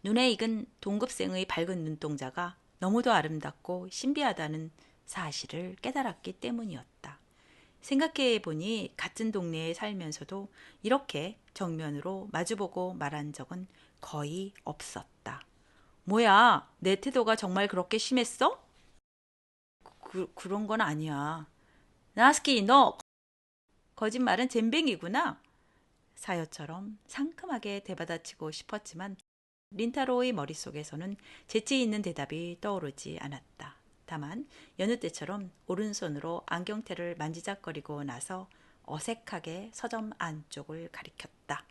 눈에 익은 동급생의 밝은 눈동자가 너무도 아름답고 신비하다는 사실을 깨달았기 때문이었다. 생각해보니 같은 동네에 살면서도 이렇게 정면으로 마주보고 말한 적은 거의 없었다. 뭐야, 내 태도가 정말 그렇게 심했어? 그런 건 아니야. 나스키, 너 거짓말은 잼뱅이구나. 사요처럼 상큼하게 대받아치고 싶었지만 린타로의 머릿속에서는 재치 있는 대답이 떠오르지 않았다. 다만 여느 때처럼 오른손으로 안경테를 만지작거리고 나서 어색하게 서점 안쪽을 가리켰다.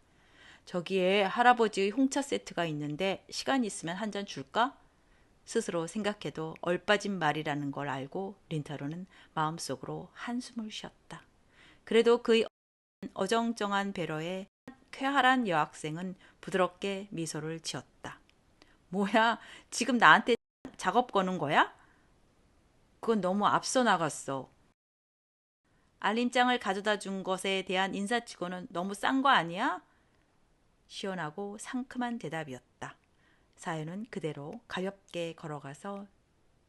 저기에 할아버지의 홍차 세트가 있는데 시간 있으면 한 잔 줄까? 스스로 생각해도 얼빠진 말이라는 걸 알고 린타로는 마음속으로 한숨을 쉬었다. 그래도 그의 어정쩡한 배려에 쾌활한 여학생은 부드럽게 미소를 지었다. 뭐야, 지금 나한테 작업 거는 거야? 그건 너무 앞서 나갔어. 알림장을 가져다 준 것에 대한 인사치고는 너무 싼 거 아니야? 시원하고 상큼한 대답이었다. 사연은 그대로 가볍게 걸어가서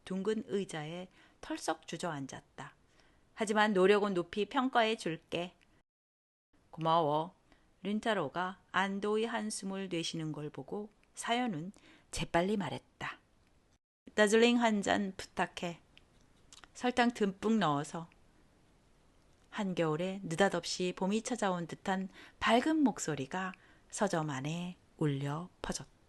둥근 의자에 털썩 주저앉았다. 하지만 노력은 높이 평가해 줄게. 고마워. 린타로가 안도의 한숨을 내쉬는 걸 보고 사연은 재빨리 말했다. 다즐링 한 잔 부탁해. 설탕 듬뿍 넣어서. 한겨울에 느닷없이 봄이 찾아온 듯한 밝은 목소리가 서점 안에 울려 퍼졌다.